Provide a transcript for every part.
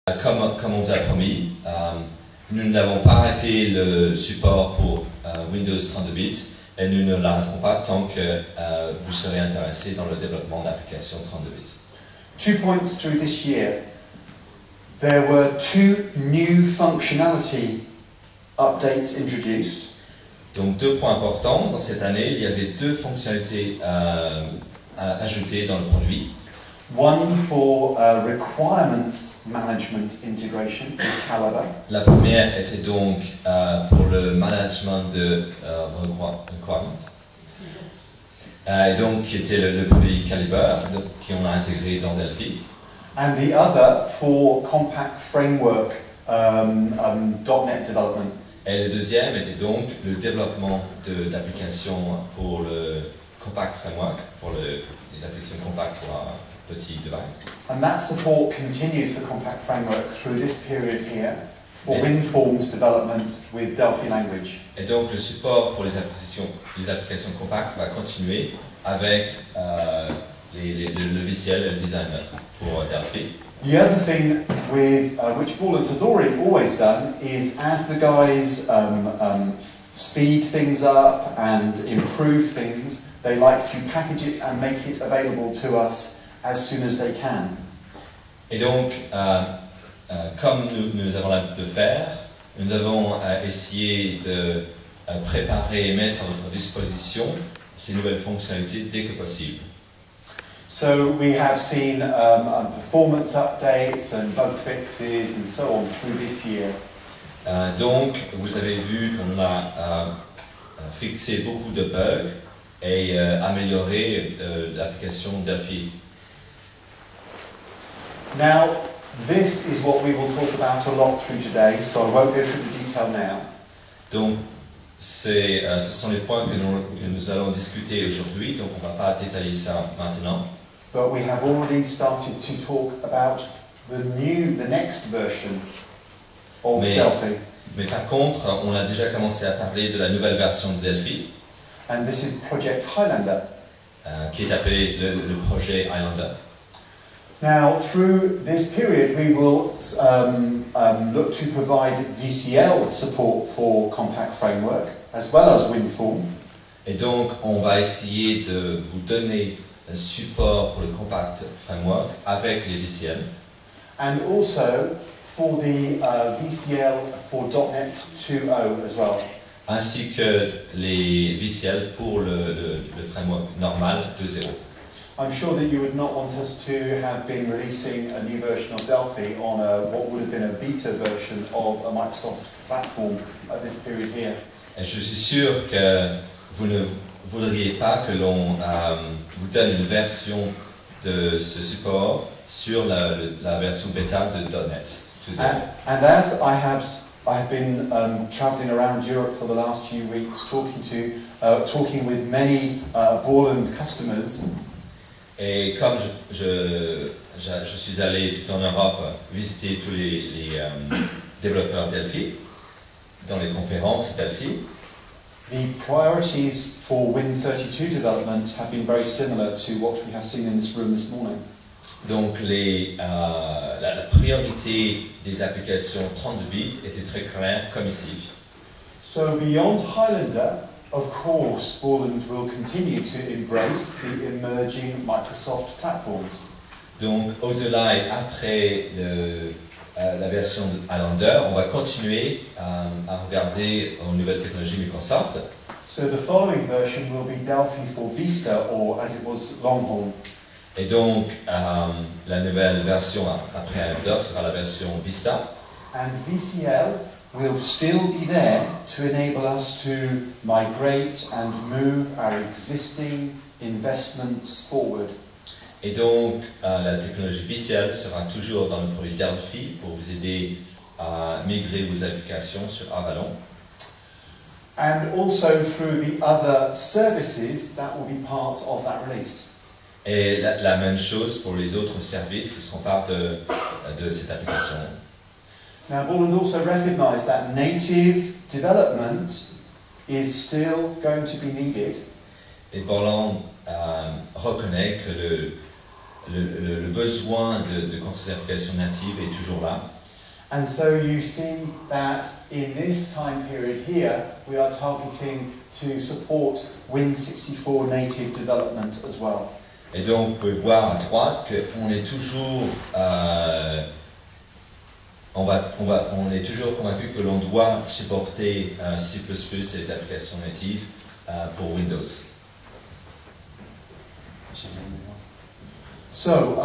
Comme on vous a promis, nous n'avons pas arrêté le support pour Windows 32 bits et nous ne l'arrêterons pas tant que vous serez intéressé dans le développement d'applications 32 bits. 2 points through this year. There were 2 new functionality updates introduced. Donc 2 points importants dans cette année, il y avait 2 fonctionnalités ajoutées dans le produit. One for requirements management integration with Calibre. La première était donc pour le management de requirements. Et donc qui était le produit Calibre qu'on a intégré dans Delphi. And the other for compact framework .NET development. Et le deuxième était donc le développement d'applications pour le compact framework, pour les applications compactes pour un petit device. And that support continues for compact framework through this period here for WinForms development with Delphi language. Et donc le support pour les applications compactes va continuer avec le logiciel, le designer pour Delphi. The other thing with which Borland has always done is, as the guys speed things up and improve things, they like to package it and make it available to us as soon as they can. Et donc, comme nous avons l'habitude de faire, nous avons essayé de préparer et mettre à votre disposition ces nouvelles fonctionnalités dès que possible. So we have seen performance updates and bug fixes and so on through this year. Donc, vous avez vu qu'on a fixé beaucoup de bugs et amélioré l'application Delphi. Now, this is what we will talk about a lot through today, so I won't go through the detail now. Donc, ce sont les points que nous allons discuter aujourd'hui, donc on ne va pas détailler ça maintenant. But we have already started to talk about the next version of Delphi. Mais par contre, on a déjà commencé à parler de la nouvelle version de Delphi. And this is Project Highlander. Qui est appelé le projet Highlander. Now, through this period, we will look to provide VCL support for Compact Framework, as well as WinForm. Et donc, on va essayer de vous donner un support pour le Compact Framework avec les VCL. And also for the VCL for .NET 2.0 as well. Ainsi que les VCL pour le framework normal 2.0. I'm sure that you would not want us to have been releasing a new version of Delphi on what would have been a beta version of a Microsoft platform at this period here. Et je suis sûr que vous ne voudriez pas que l'on vous donne une version de ce support sur la version bêta de .NET 2.0. And as I have been travelling around Europe for the last few weeks, talking with many Borland customers. Et comme je suis allé tout en Europe visiter tous les développeurs Delphi, dans les conférences Delphi, the priorities for Win32 development have been very similar to what we have seen in this room this morning. Donc la priorité des applications 32 bits était très claire comme ici. So beyond Highlander, of course, Borland will continue to embrace the emerging Microsoft platforms. Donc, au-delà et après la version de Highlander, on va continuer à regarder aux nouvelles technologies Microsoft. So the following version will be Delphi for Vista, or as it was, Longhorn. Et donc, la nouvelle version après Highlander sera la version Vista. And VCL will still be there to enable us to migrate and move our existing investments forward. Et donc, la technologie VCL sera toujours dans le produit Delphi pour vous aider à migrer vos applications sur Avalon. And also through the other services that will be part of that release. Et la même chose pour les autres services qui seront part de cette application. Now, Borland also recognised that native development is still going to be needed. Et Borland reconnaît que le besoin de construire des applications natives est toujours là. And so you see that in this time period here, we are targeting to support Win64 native development as well. Et donc, vous pouvez voir à droite qu'on est toujours, on est toujours convaincu que l'on doit supporter C++ et les applications natives pour Windows. So,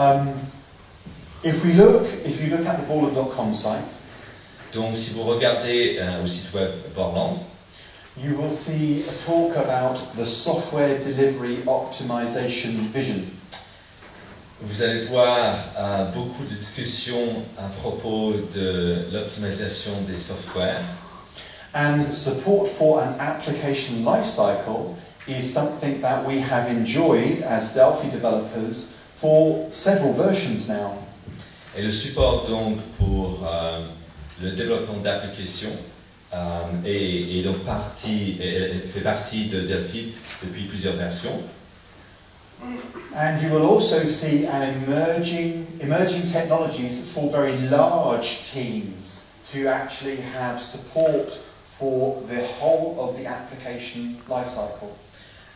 if you look at the Borland.com site, Donc, si vous regardez au site web Borland, you will see a talk about the software delivery optimization vision. vous allez voir beaucoup de discussions à propos de l'optimisation des softwares. And support for an application lifecycle is something that we have enjoyed as Delphi developers for several versions now. Et le support donc pour le développement d'applications est donc fait partie de Delphi depuis plusieurs versions. And you will also see an emerging technologies for very large teams to actually have support for the whole of the application lifecycle.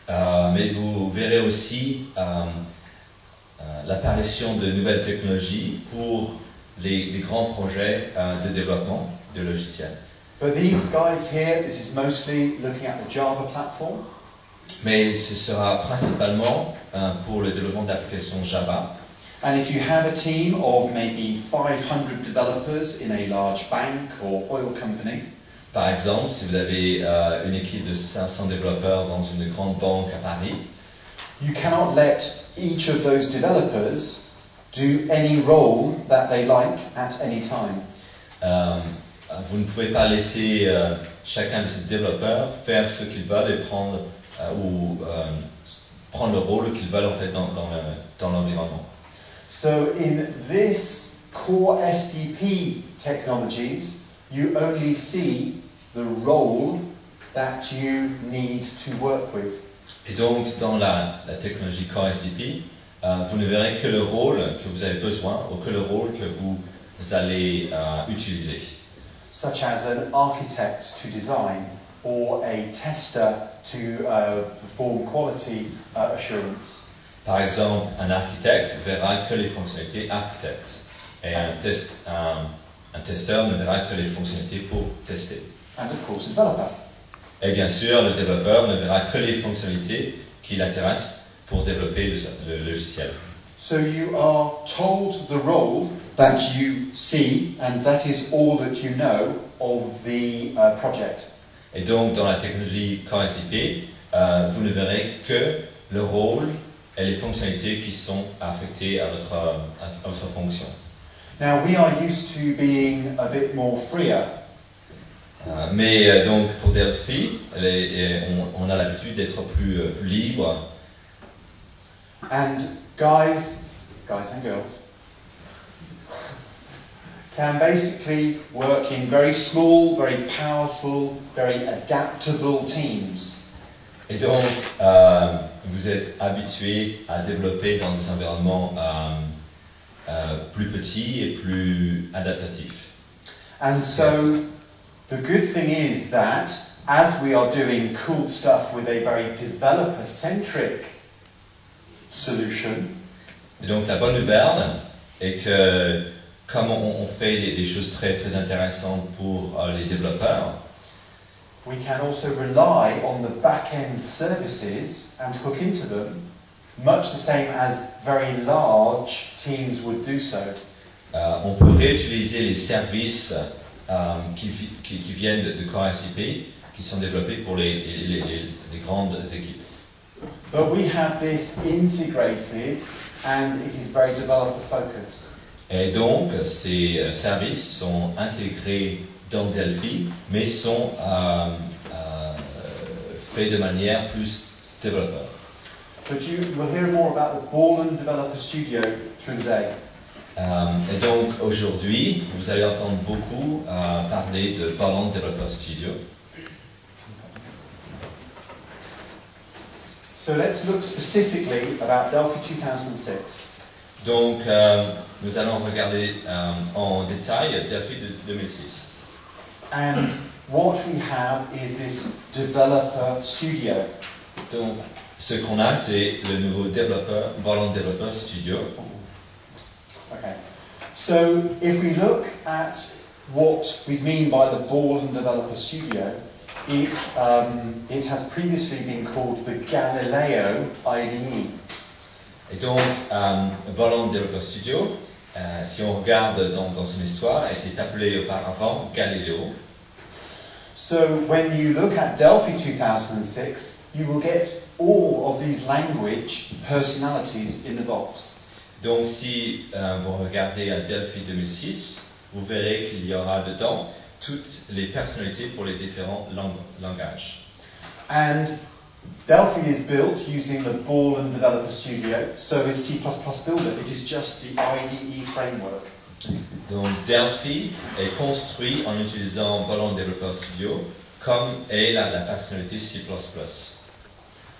Mais vous verrez aussi l'apparition de nouvelles technologies pour les grands projets de développement de logiciels. But these guys here, this is mostly looking at the Java platform. Mais ce sera principalement pour le développement d'applications Java. And if you have a team of maybe 500 developers in a large bank or oil company, Par exemple, si vous avez une équipe de 500 développeurs dans une grande banque à Paris, you cannot let each of those developers do any role that they like at any time. vous ne pouvez pas laisser chacun de ces développeurs faire ce qu'ils veulent et prendre le rôle qu'ils veulent en fait dans l'environnement. So in this core SDP technologies, you only see the role that you need to work with. Et donc, dans la technologie Core SDP, vous ne verrez que le rôle que vous avez besoin ou que le rôle que vous allez utiliser. Such as an architect to design or a tester to perform quality assurance. Par exemple, un architecte verra que les fonctionnalités architectes et un testeur ne verra que les fonctionnalités pour tester. And of course, a developer. Et bien sûr, le développeur ne verra que les fonctionnalités qui l'intéressent pour développer le logiciel. So you are told the role that you see, and that is all that you know of the project. Et donc, dans la technologie Core SDP, vous ne verrez que le rôle et les fonctionnalités qui sont affectées à votre fonction. Now we are used to being a bit more freer. Mais donc pour Delphi, on a l'habitude d'être plus libre. And guys and girls, can basically work in very small, very powerful, very adaptable teams. Et donc, vous êtes habitué à développer dans des environnements plus petits et plus adaptatifs. And so, the good thing is that as we are doing cool stuff with a very developer-centric solution, et donc la bonne nouvelle est que comme on fait des choses très très intéressantes pour les développeurs, we can also rely on the back-end services and hook into them, much the same as very large teams would do so. On peut réutiliser les services qui viennent de Core SDP, qui sont développés pour les grandes équipes. But we have this integrated and it is very developer focused. Et donc, ces services sont intégrés dans Delphi, mais sont faits de manière plus développeur. But you will hear more about the Borland Developer Studio through the day. Et donc, aujourd'hui, vous allez entendre beaucoup parler de Borland Developer Studio. So let's look specifically about Delphi 2006. Donc, nous allons regarder en détail Delphi 2006. And what we have is this developer studio. Donc, ce qu'on a, c'est le nouveau Borland Developer Studio. Okay. So, if we look at what we mean by the Borland Developer Studio, it has previously been called the Galileo IDE. Et donc, Borland Developer Studio, si on regarde dans son histoire, était appelé auparavant Galileo. So when you look at Delphi 2006, you will get all of these language personalities in the box. Donc, si vous regardez à Delphi 2006, vous verrez qu'il y aura dedans toutes les personnalités pour les différents langages. And Delphi is built using the Borland Developer Studio, so is C++ Builder. It is just the IDE framework. Donc Delphi est construit en utilisant Borland Developer Studio, comme est la personnalité C++.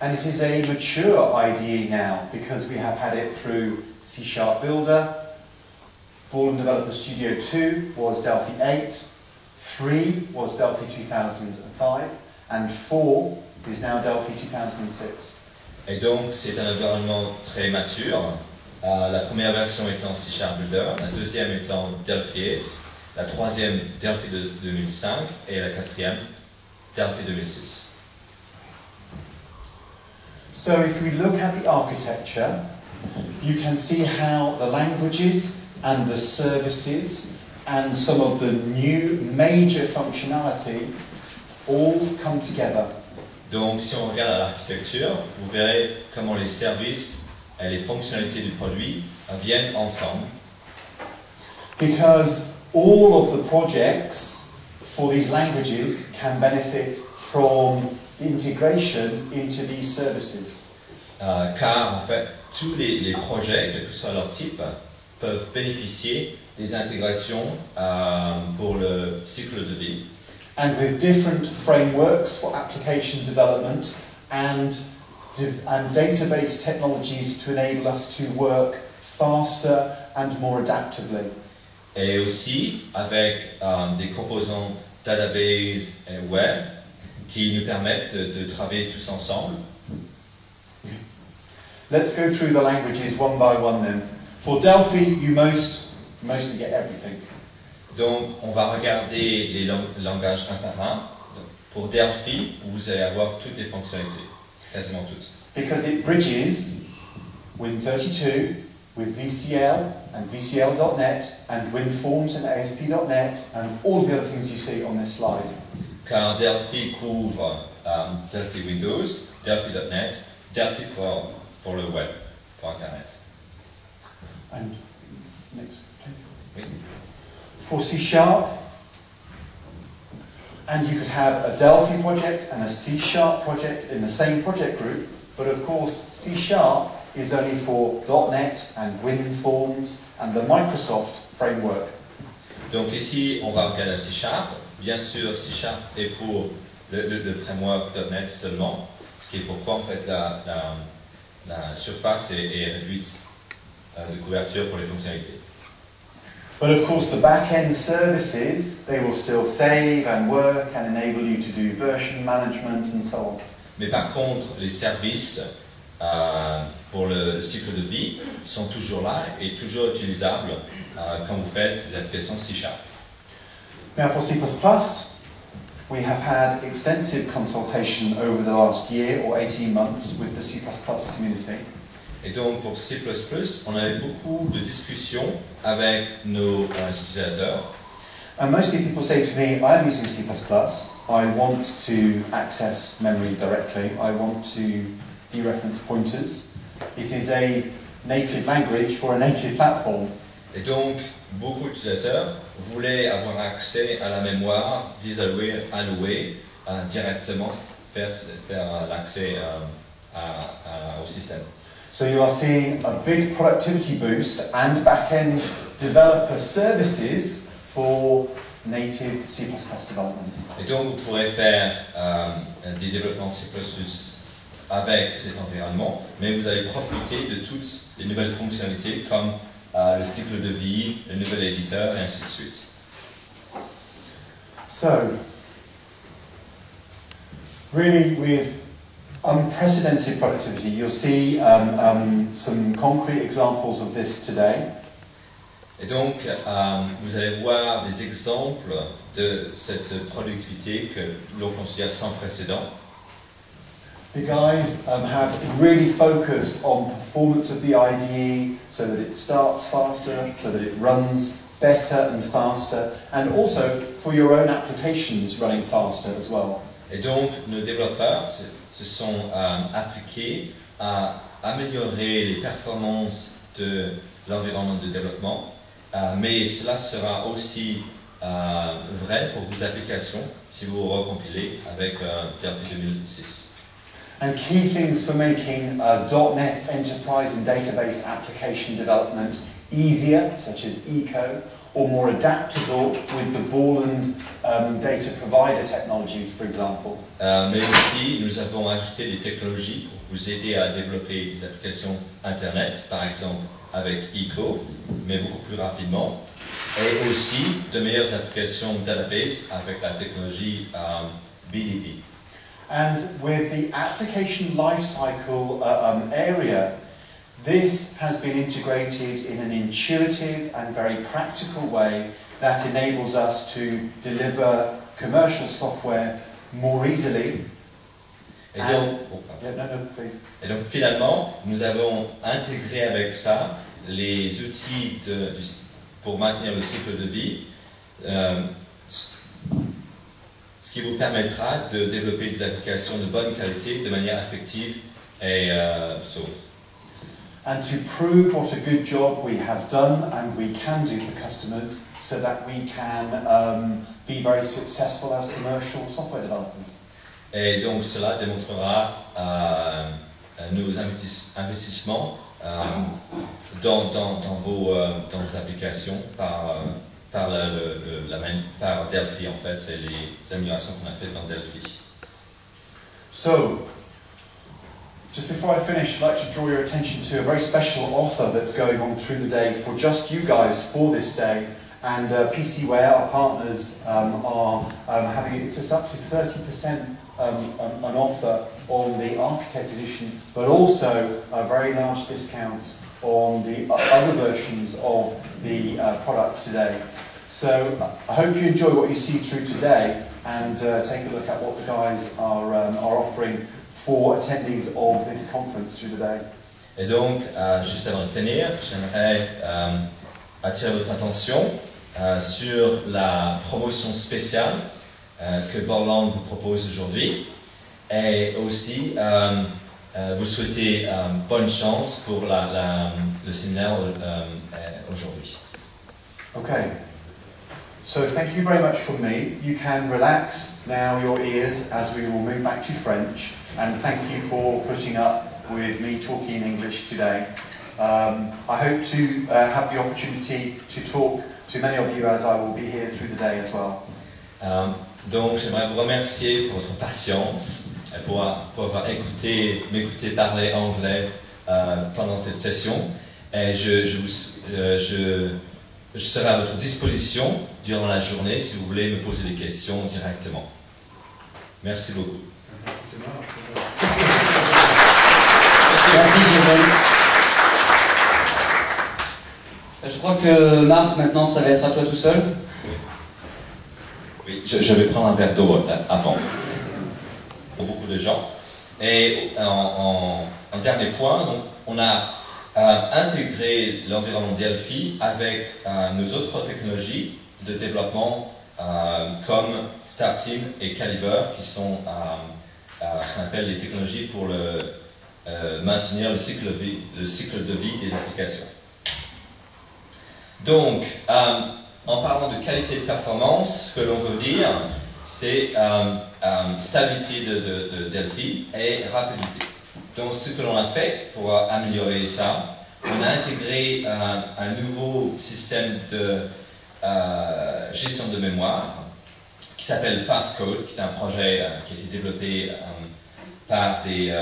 And it is a mature IDE now, because we have had it through C# Builder. Borland Developer Studio 2 was Delphi 8, 3 was Delphi 2005, and 4 is now Delphi 2006. Et donc c'est un environnement très mature. La première version étant C# Builder, la deuxième étant Delphi 8, la troisième Delphi 2005 et la quatrième Delphi 2006. So if we look at the architecture, you can see how the languages and the services and some of the new major functionality all come together. Donc si on regarde l'architecture, vous verrez comment les services et les fonctionnalités du produit viennent ensemble. Because all of the projects for these languages can benefit from the integration into these services. Car en fait, tous les projets, quel que soit leur type, peuvent bénéficier des intégrations pour le cycle de vie. And with different frameworks for application development and database technologies to enable us to work faster and more adaptively. Et aussi avec des composants database et web qui nous permettent de travailler tous ensemble. Let's go through the languages one by one then. For Delphi, you mostly get everything. Donc, on va regarder les langages un par un. Donc, pour Delphi, vous allez avoir toutes les fonctionnalités, quasiment toutes. Because it bridges Win32 with VCL and VCL.net and WinForms and ASP.net and all of the other things you see on this slide. Car Delphi couvre Delphi Windows, Delphi.net, Delphi pour le web, pour Internet. And next, please. Oui. For C#, and you could have a Delphi project and a C# project in the same project group, but of course C# is only for .NET and WinForms and the Microsoft framework. Donc ici, on va regarder C#. Bien sûr, C# est pour le framework .NET seulement, ce qui est pourquoi en fait la surface est réduite de couverture pour les fonctionnalités. But of course the back-end services, they will still save and work and enable you to do version management and so on. Mais par contre, les services pour le cycle de vie sont toujours là et toujours utilisables quand vous faites des applications C#. Now for C++, we have had extensive consultation over the last year or 18 months with the C++ community. Et donc pour C++, on a eu beaucoup de discussions avec nos utilisateurs. And mostly people say to me, I am using C++, I want to access memory directly, I want to dereference pointers. It is a native language for a native platform. Et donc beaucoup d'utilisateurs voulaient avoir accès à la mémoire allouée directement, faire l'accès au système. So you are seeing a big productivity boost and back-end developer services for native C++ development. Et donc vous pourrez faire des développements C++ avec cet environnement, mais vous allez profiter de toutes les nouvelles fonctionnalités comme le cycle de vie, le nouvel éditeur et ainsi de suite. So, really with unprecedented productivity, you'll see some concrete examples of this today. Et donc, vous allez voir des exemples de cette productivité que l'on considère sans précédent. The guys have really focused on performance of the IDE so that it starts faster, so that it runs better and faster, and also for your own applications running faster as well. Et donc, nos développeurs se sont appliqués à améliorer les performances de l'environnement de développement, mais cela sera aussi vrai pour vos applications si vous recompilez avec Delphi 2006. And key things for making .NET Enterprise and Database application development easier, such as ECO, or more adaptable with the Borland data provider technologies, for example. Mais aussi, nous avons ajouté des technologies pour vous aider à développer des applications Internet, par exemple avec ECO, mais beaucoup plus rapidement. Et aussi de meilleures applications database avec la technologie BDP. And with the application lifecycle area, this has been integrated in an intuitive and very practical way that enables us to deliver commercial software more easily. Et donc, et donc finalement, nous avons intégré avec ça les outils pour maintenir le cycle de vie, ce qui vous permettra de développer des applications de bonne qualité de manière effective et sauve. And to prove what a good job we have done and we can do for customers so that we can be very successful as commercial software developers. Et donc cela démontrera nos investissements dans vos applications par Delphi en fait, et les améliorations qu'on a faites dans Delphi. So, just before I finish, I'd like to draw your attention to a very special offer that's going on through the day for just you guys for this day. And PCware, our partners, are having it's up to 30% an offer on the Architect Edition, but also very large discounts on the other versions of the product today. So I hope you enjoy what you see through today and take a look at what the guys are offering for attendees of this conference through the day. Et donc, juste avant de finir, j'aimerais attirer votre attention sur la promotion spéciale que Borland vous propose aujourd'hui, et aussi vous souhaiter bonne chance pour le séminaire aujourd'hui. Okay. So thank you very much from me. You can relax now your ears as we will move back to French, and thank you for putting up with me talking in English today. I hope to have the opportunity to talk to many of you as I will be here through the day as well. Donc j'aimerais vous remercier pour votre patience et pour avoir m'écouter parler anglais pendant cette session. Et je serai à votre disposition durant la journée si vous voulez me poser des questions directement. Merci beaucoup. Merci Jason. Je crois que Marc, maintenant, ça va être à toi tout seul. Oui, je vais prendre un verre d'eau avant, pour beaucoup de gens. Et en dernier point, donc, on a intégré l'environnement Delphi avec nos autres technologies de développement comme StarTeam et Calibre, qui sont ce qu'on appelle les technologies pour maintenir le cycle de vie des applications. Donc, en parlant de qualité de performance, ce que l'on veut dire, c'est stabilité de Delphi et rapidité. Donc, ce que l'on a fait pour améliorer ça, on a intégré un nouveau système de gestion de mémoire qui s'appelle FastCode, qui est un projet qui a été développé par des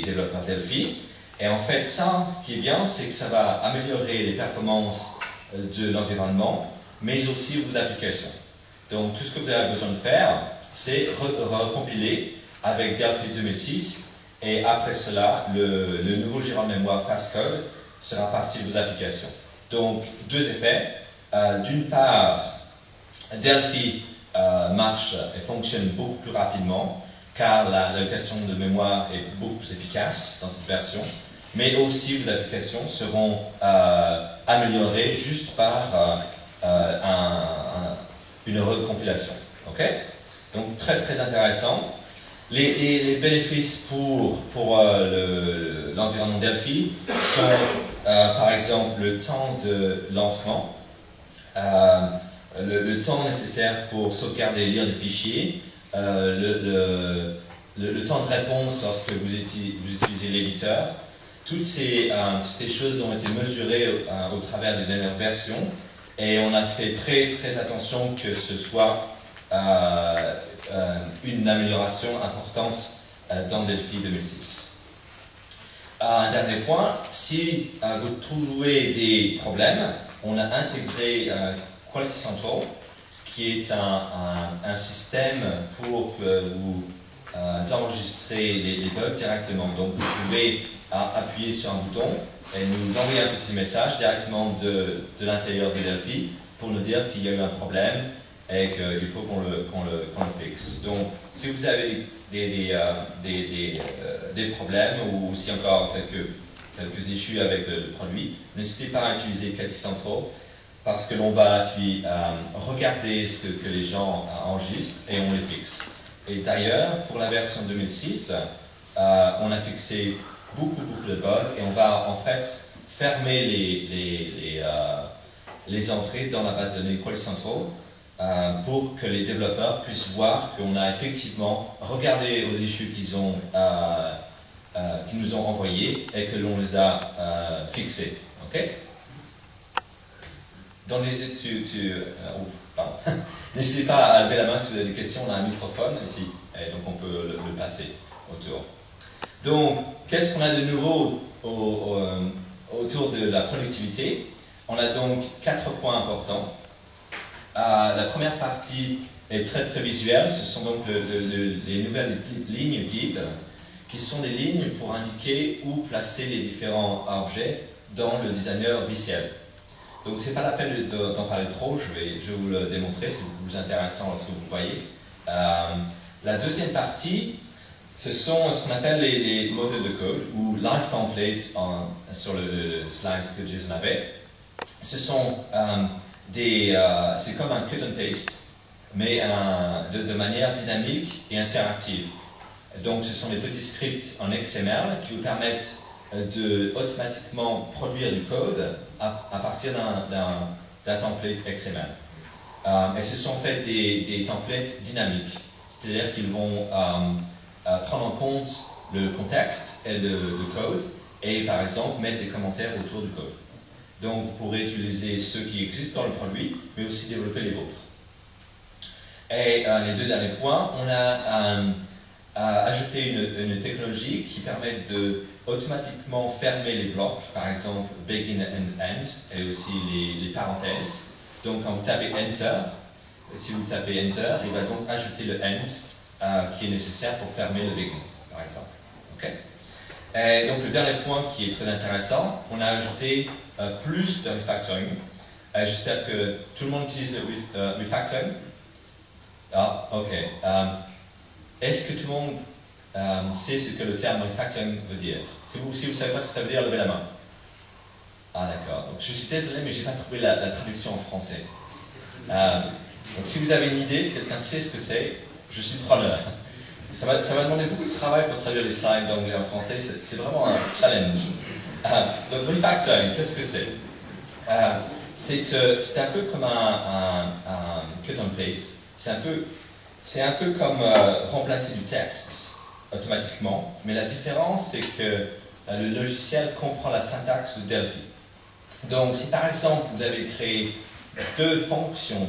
développeurs Delphi. Et en fait, ça, ce qui est bien, c'est que ça va améliorer les performances de l'environnement, mais aussi vos applications. Donc, tout ce que vous avez besoin de faire, c'est recompiler avec Delphi 2006, et après cela, le nouveau giron de mémoire Fastcode sera partie de vos applications. Donc, deux effets. D'une part, Delphi marche et fonctionne beaucoup plus rapidement, car l'allocation de mémoire est beaucoup plus efficace dans cette version, mais aussi vos applications seront améliorées juste par une recompilation. Okay? Donc très très intéressante. Les bénéfices pour l'environnement Delphi sont par exemple le temps de lancement, le temps nécessaire pour sauvegarder et lire des fichiers, le temps de réponse lorsque vous utilisez l'éditeur. Toutes ces choses ont été mesurées au travers des dernières versions, et on a fait très très attention que ce soit une amélioration importante dans Delphi 2006. Un dernier point, si vous trouvez des problèmes, on a intégré Quality Central, qui est un système pour que vous enregistrez les bugs directement. Donc vous pouvez appuyer sur un bouton et nous envoyer un petit message directement de l'intérieur de Delphi pour nous dire qu'il y a eu un problème et qu'il faut qu'on le fixe. Donc si vous avez des problèmes ou si encore quelques issues avec le produit, n'hésitez pas à utiliser Quality Central, parce que l'on va puis regarder ce que les gens enregistrent et on les fixe. Et d'ailleurs, pour la version 2006, on a fixé beaucoup de bugs, et on va en fait fermer les entrées dans la base de données Quality Central pour que les développeurs puissent voir qu'on a effectivement regardé aux issues qu'ils nous ont envoyées et que l'on les a fixées. Okay? Dans les études, n'hésitez pas à lever la main si vous avez des questions. On a un microphone ici, et donc on peut le passer autour. Donc, qu'est-ce qu'on a de nouveau autour de la productivité? On a donc 4 points importants. La première partie est très très visuelle. Ce sont donc les nouvelles lignes guides, qui sont des lignes pour indiquer où placer les différents objets dans le designer visuel. Donc c'est pas la peine d'en parler trop, je vais vous le démontrer, c'est beaucoup plus intéressant lorsque vous voyez. La deuxième partie, ce sont ce qu'on appelle les modèles de code, ou live templates sur le slide que Jason avait. Ce sont c'est comme un cut and paste, mais de manière dynamique et interactive. Donc ce sont des petits scripts en XML qui vous permettent de automatiquement produire du code à partir d'un template XML. Et ce sont en fait des templates dynamiques, c'est-à-dire qu'ils vont prendre en compte le contexte et le code, et par exemple mettre des commentaires autour du code. Donc vous pourrez utiliser ceux qui existent dans le produit, mais aussi développer les vôtres. Et les deux derniers points, on a ajouté une technologie qui permet de automatiquement fermer les blocs, par exemple begin and end, et aussi les parenthèses. Donc quand vous tapez Enter, si vous tapez Enter, il va donc ajouter le end qui est nécessaire pour fermer le begin, par exemple. Okay? Et donc le dernier point qui est très intéressant, on a ajouté plus de refactoring. J'espère que tout le monde utilise le refactoring. Ah, ok. Est-ce que tout le monde sait ce que le terme refactoring veut dire? Si vous ne savez pas ce que ça veut dire, levez la main. Ah d'accord. Donc je suis désolé, mais je n'ai pas trouvé la traduction en français. Donc si vous avez une idée, si quelqu'un sait ce que c'est, je suis preneur. Ça va demander beaucoup de travail pour traduire les slides d'anglais en français, c'est vraiment un challenge. Donc refactoring, qu'est-ce que c'est? C'est un peu comme un cut and paste. C'est un peu comme remplacer du texte automatiquement, mais la différence c'est que le logiciel comprend la syntaxe de Delphi. Donc si par exemple vous avez créé deux fonctions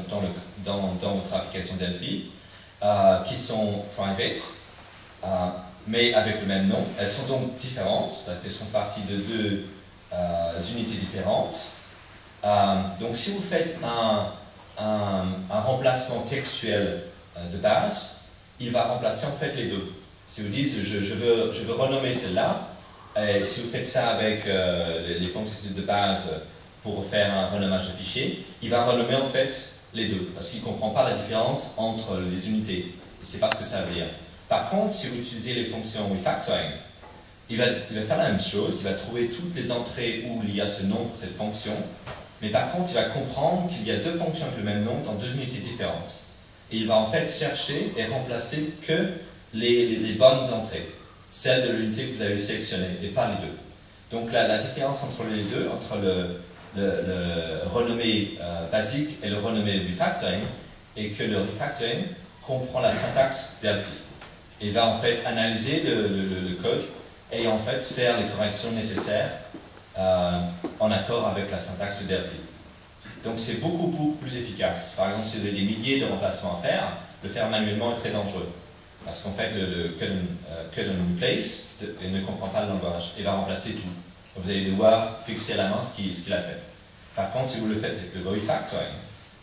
dans votre application Delphi qui sont private, mais avec le même nom. Elles sont donc différentes, parce qu'elles sont parties de deux unités différentes. Donc si vous faites un remplacement textuel de base, il va remplacer en fait les deux. Si vous dites je veux renommer celle-là, et si vous faites ça avec les fonctionnalités de base pour faire un renommage de fichier, il va renommer en fait les deux, parce qu'il ne comprend pas la différence entre les unités. Et c'est pas ce que ça veut dire. Par contre, si vous utilisez les fonctions refactoring, il va faire la même chose, il va trouver toutes les entrées où il y a ce nom pour cette fonction, mais par contre, il va comprendre qu'il y a deux fonctions avec le même nom dans deux unités différentes. Et il va en fait chercher et remplacer que les bonnes entrées, celles de l'unité que vous avez sélectionnée, et pas les deux. Donc la différence entre les deux, entre le renommé basique et le renommé refactoring, est que le refactoring comprend la syntaxe Delphi. Il va en fait analyser le code et en fait faire les corrections nécessaires en accord avec la syntaxe de Delphi. Donc c'est beaucoup plus efficace. Par exemple, si vous avez des milliers de remplacements à faire, le faire manuellement est très dangereux. Parce qu'en fait, le code and replace ne comprend pas le langage et va remplacer tout. Donc vous allez devoir fixer à la main ce qu'il a fait. Par contre, si vous le faites avec le refactoring,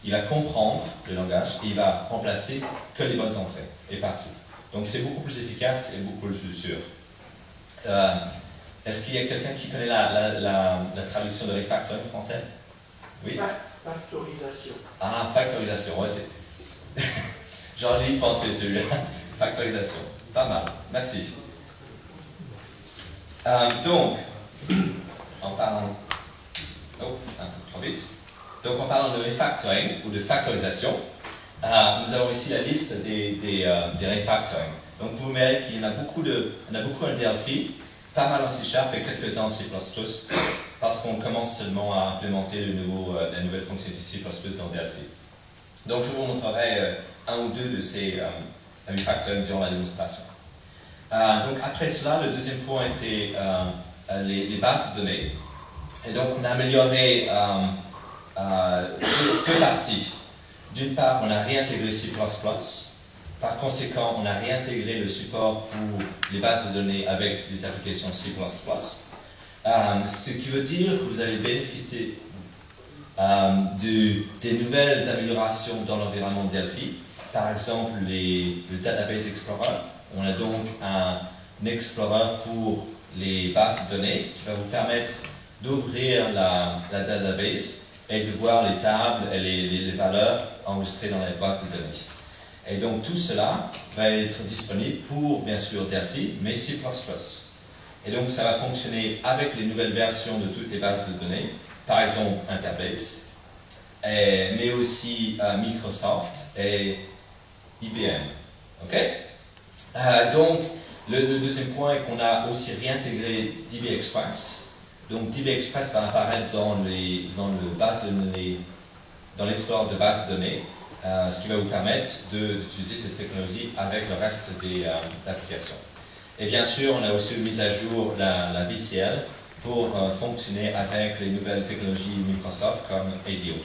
il va comprendre le langage et il va remplacer que les bonnes entrées et partout. Donc c'est beaucoup plus efficace et beaucoup plus sûr. Est-ce qu'il y a quelqu'un qui connaît la traduction de refactoring en français? Oui. Factorisation. Ah, factorisation, ouais, c'est... J'en ai pensé celui-là. Factorisation. Pas mal. Merci. Donc, en parlant... Oh, un peu trop vite. Donc, en parlant de refactoring ou de factorisation, nous avons ici la liste des refactoring. Donc, vous verrez qu'il y en a beaucoup en Delphi, pas mal en C# et quelques-uns en C++, parce qu'on commence seulement à implémenter la nouvelle fonctionnalité C++ dans Delphi. Donc, je vous montrerai un ou deux de ces refactoring durant la démonstration. Donc, après cela, le deuxième point était les bases de données. Et donc, on a amélioré deux parties. D'une part, on a réintégré C++. Par conséquent, on a réintégré le support pour les bases de données avec les applications C++. Ce qui veut dire que vous allez bénéficier des nouvelles améliorations dans l'environnement Delphi. Par exemple, le Database Explorer. On a donc un Explorer pour les bases de données qui va vous permettre d'ouvrir la database et de voir les tables et les valeurs enregistrées dans les bases de données. Et donc tout cela va être disponible pour, bien sûr, Delphi, mais C++. Et donc ça va fonctionner avec les nouvelles versions de toutes les bases de données, par exemple Interbase, mais aussi Microsoft et IBM. Okay? Donc le deuxième point est qu'on a aussi réintégré DB-Express. Donc DB-Express va apparaître dans l'explorer de base de données, ce qui va vous permettre d'utiliser cette technologie avec le reste des applications. Et bien sûr, on a aussi mis à jour la VCL pour fonctionner avec les nouvelles technologies Microsoft comme ADO.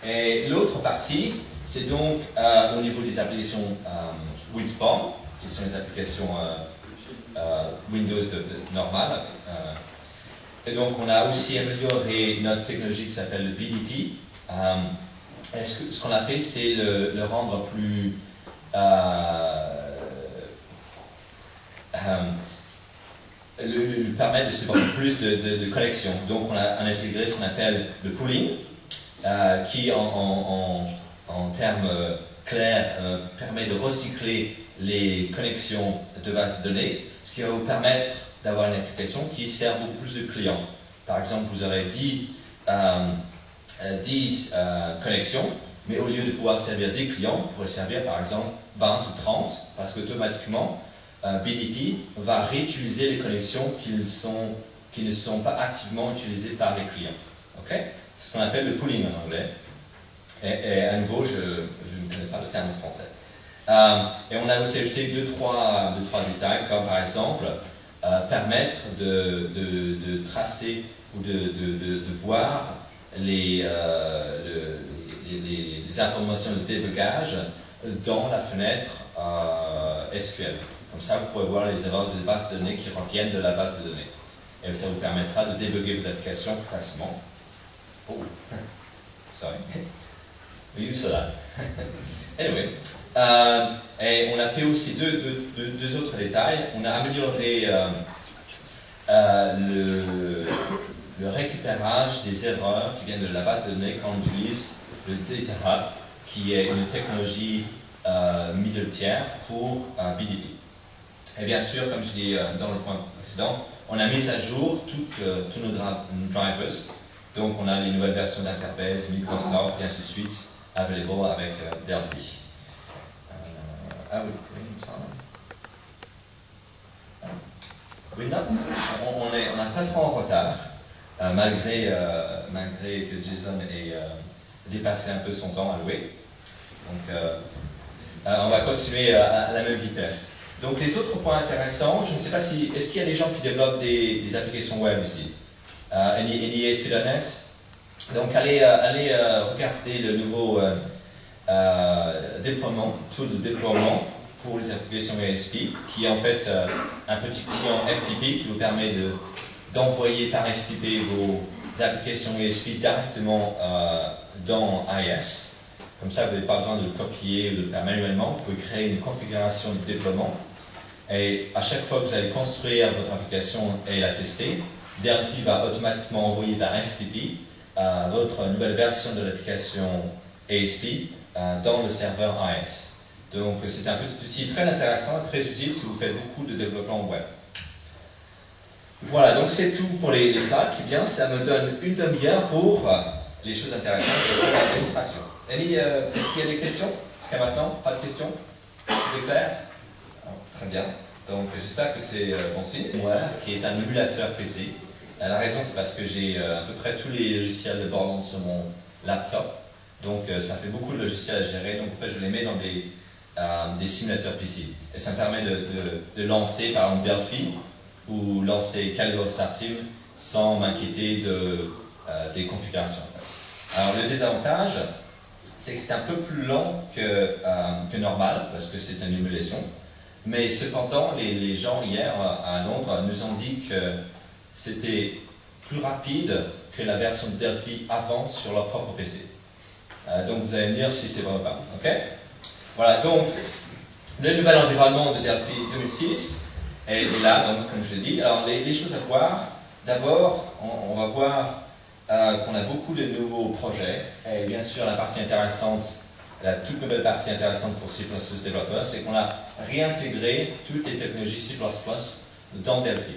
Et l'autre partie, c'est donc au niveau des applications WinForm, qui sont les applications Windows normales. Et donc, on a aussi amélioré notre technologie qui s'appelle le BDP. Ce qu'on a fait, c'est le rendre plus... lui permettre de supporter plus de connexions. Donc, on a intégré ce qu'on appelle le pooling, qui, en termes clairs, permet de recycler les connexions de base de données, ce qui va vous permettre d'avoir une application qui sert beaucoup plus de clients. Par exemple, vous aurez 10 connexions, mais au lieu de pouvoir servir 10 clients, vous pourrez servir par exemple 20 ou 30, parce qu'automatiquement, BDP va réutiliser les connexions qui ne sont pas activement utilisées par les clients. Okay? C'est ce qu'on appelle le pooling en anglais. Et à nouveau, je ne connais pas le terme en français. Et on a aussi ajouté deux, trois détails, comme par exemple, permettre de tracer ou de voir les informations de débugage dans la fenêtre SQL. Comme ça, vous pourrez voir les erreurs de base de données qui reviennent de la base de données. Et ça vous permettra de débugger vos applications plus facilement. Oh, sorry. We used to that. Anyway, et on a fait aussi deux autres détails. On a amélioré le récupérage des erreurs qui viennent de la base de données quand on utilise le Data Hub, qui est une technologie middle tier pour BDB. Et bien sûr, comme je dis dans le point précédent, on a mis à jour tous nos drivers. Donc on a les nouvelles versions d'Interface, Microsoft et ainsi de suite, available avec Delphi. Oui, non, on n'a pas trop en retard, malgré que Jason ait dépassé un peu son temps alloué. Donc on va continuer à la même vitesse. Donc les autres points intéressants, je ne sais pas si, est-ce qu'il y a des gens qui développent des applications web ici? Any ASP.NET? Donc allez regarder le nouveau déploiement, tool de déploiement pour les applications ASP, qui est en fait un petit client FTP qui vous permet d'envoyer par FTP vos applications ASP directement dans IIS. Comme ça, vous n'avez pas besoin de le copier ou de le faire manuellement. Vous pouvez créer une configuration de déploiement. Et à chaque fois que vous allez construire votre application et la tester, Delphi va automatiquement envoyer par FTP votre nouvelle version de l'application ASP dans le serveur IIS. Donc c'est un petit outil très intéressant et très utile si vous faites beaucoup de développement web. Voilà, donc c'est tout pour les slides. Qui bien, ça me donne une demi-heure pour les choses intéressantes sur la démonstration. Est-ce qu'il y a des questions? Jusqu'à maintenant, pas de questions? C'est clair? Très bien. Donc j'espère que c'est bon signe. Moi, qui est un émulateur PC. La raison, c'est parce que j'ai à peu près tous les logiciels de Borland sur mon laptop. Donc ça fait beaucoup de logiciels à gérer. Donc en fait, je les mets dans des simulateurs PC. Et ça me permet de lancer par exemple Delphi ou lancer Calibre Startim sans m'inquiéter des configurations. En fait. Alors le désavantage, c'est que c'est un peu plus lent que normal parce que c'est une émulation. Mais cependant, les gens hier à Londres nous ont dit que c'était plus rapide que la version de Delphi avant sur leur propre PC. Donc vous allez me dire si c'est vrai ou pas. Okay? Voilà, donc le nouvel environnement de Delphi 2006 est là, donc, comme je l'ai dit. Alors les choses à voir, d'abord on va voir qu'on a beaucoup de nouveaux projets. Et bien sûr la partie intéressante, la toute nouvelle partie intéressante pour C++ développeurs, c'est qu'on a réintégré toutes les technologies C++ dans Delphi.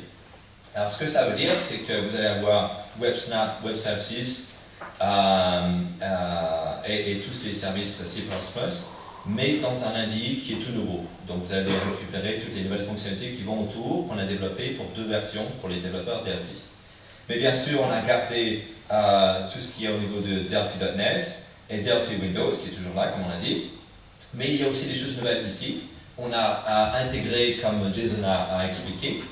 Alors ce que ça veut dire, c'est que vous allez avoir WebSnap, Web Services et tous ces services C++, mais dans un IDE qui est tout nouveau. Donc vous allez récupérer toutes les nouvelles fonctionnalités qui vont autour, qu'on a développées pour 2 versions pour les développeurs Delphi. Mais bien sûr, on a gardé tout ce qui est au niveau de Delphi.NET et Delphi Windows, qui est toujours là, comme on a dit. Mais il y a aussi des choses nouvelles ici. On a intégré, comme Jason a expliqué,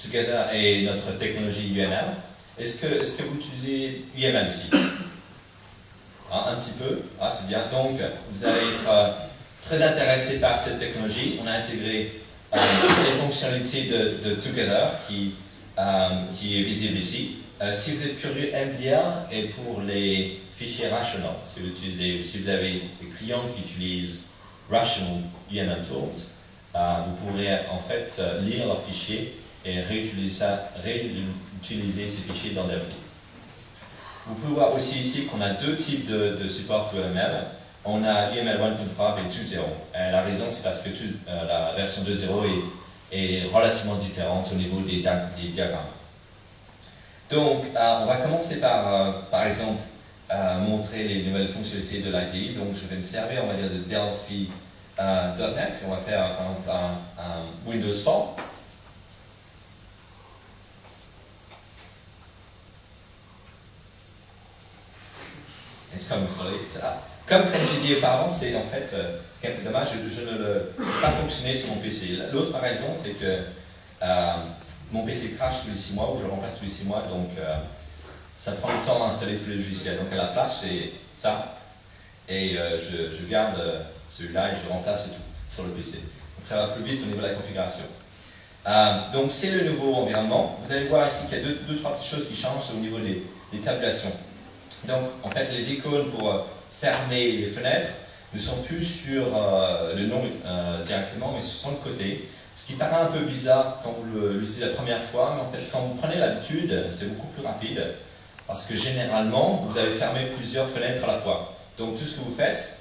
Together est notre technologie UML. Est-ce que vous utilisez UML ici? Un petit peu. C'est bien. Donc, vous allez être très intéressé par cette technologie. On a intégré toutes les fonctionnalités de Together qui est visible ici. Si vous êtes curieux, MDL est pour les fichiers rational. Si vous utilisez, ou si vous avez des clients qui utilisent Rational UML Tools, vous pourrez en fait lire leurs fichiers et réutiliser ces fichiers dans Delphi. Vous pouvez voir aussi ici qu'on a 2 types de support pour UML. On a UML 1.5 et 2.0. La raison, c'est parce que la version 2.0 est relativement différente au niveau des diagrammes. Donc, on va commencer par exemple, montrer les nouvelles fonctionnalités de l'IDE. Donc, je vais me servir, on va dire, de Delphi.NET. On va faire un Windows Form. Comme j'ai dit auparavant, c'est en fait, ce qui est un peu dommage, je ne le pas fonctionner sur mon PC. L'autre raison, c'est que mon PC crash tous les 6 mois, ou je le remplace tous les 6 mois, donc ça prend le temps d'installer tous les logiciels. Donc à la place, c'est ça, et je garde celui-là et je remplace tout sur le PC. Donc ça va plus vite au niveau de la configuration. Donc c'est le nouveau environnement. Vous allez voir ici qu'il y a deux, trois petites choses qui changent au niveau des tabulations. Donc en fait les icônes pour fermer les fenêtres ne sont plus sur le nom directement, mais sur le côté. Ce qui paraît un peu bizarre quand vous l'utilisez la première fois, mais en fait quand vous prenez l'habitude, c'est beaucoup plus rapide. Parce que généralement, vous allez fermer plusieurs fenêtres à la fois. Donc tout ce que vous faites,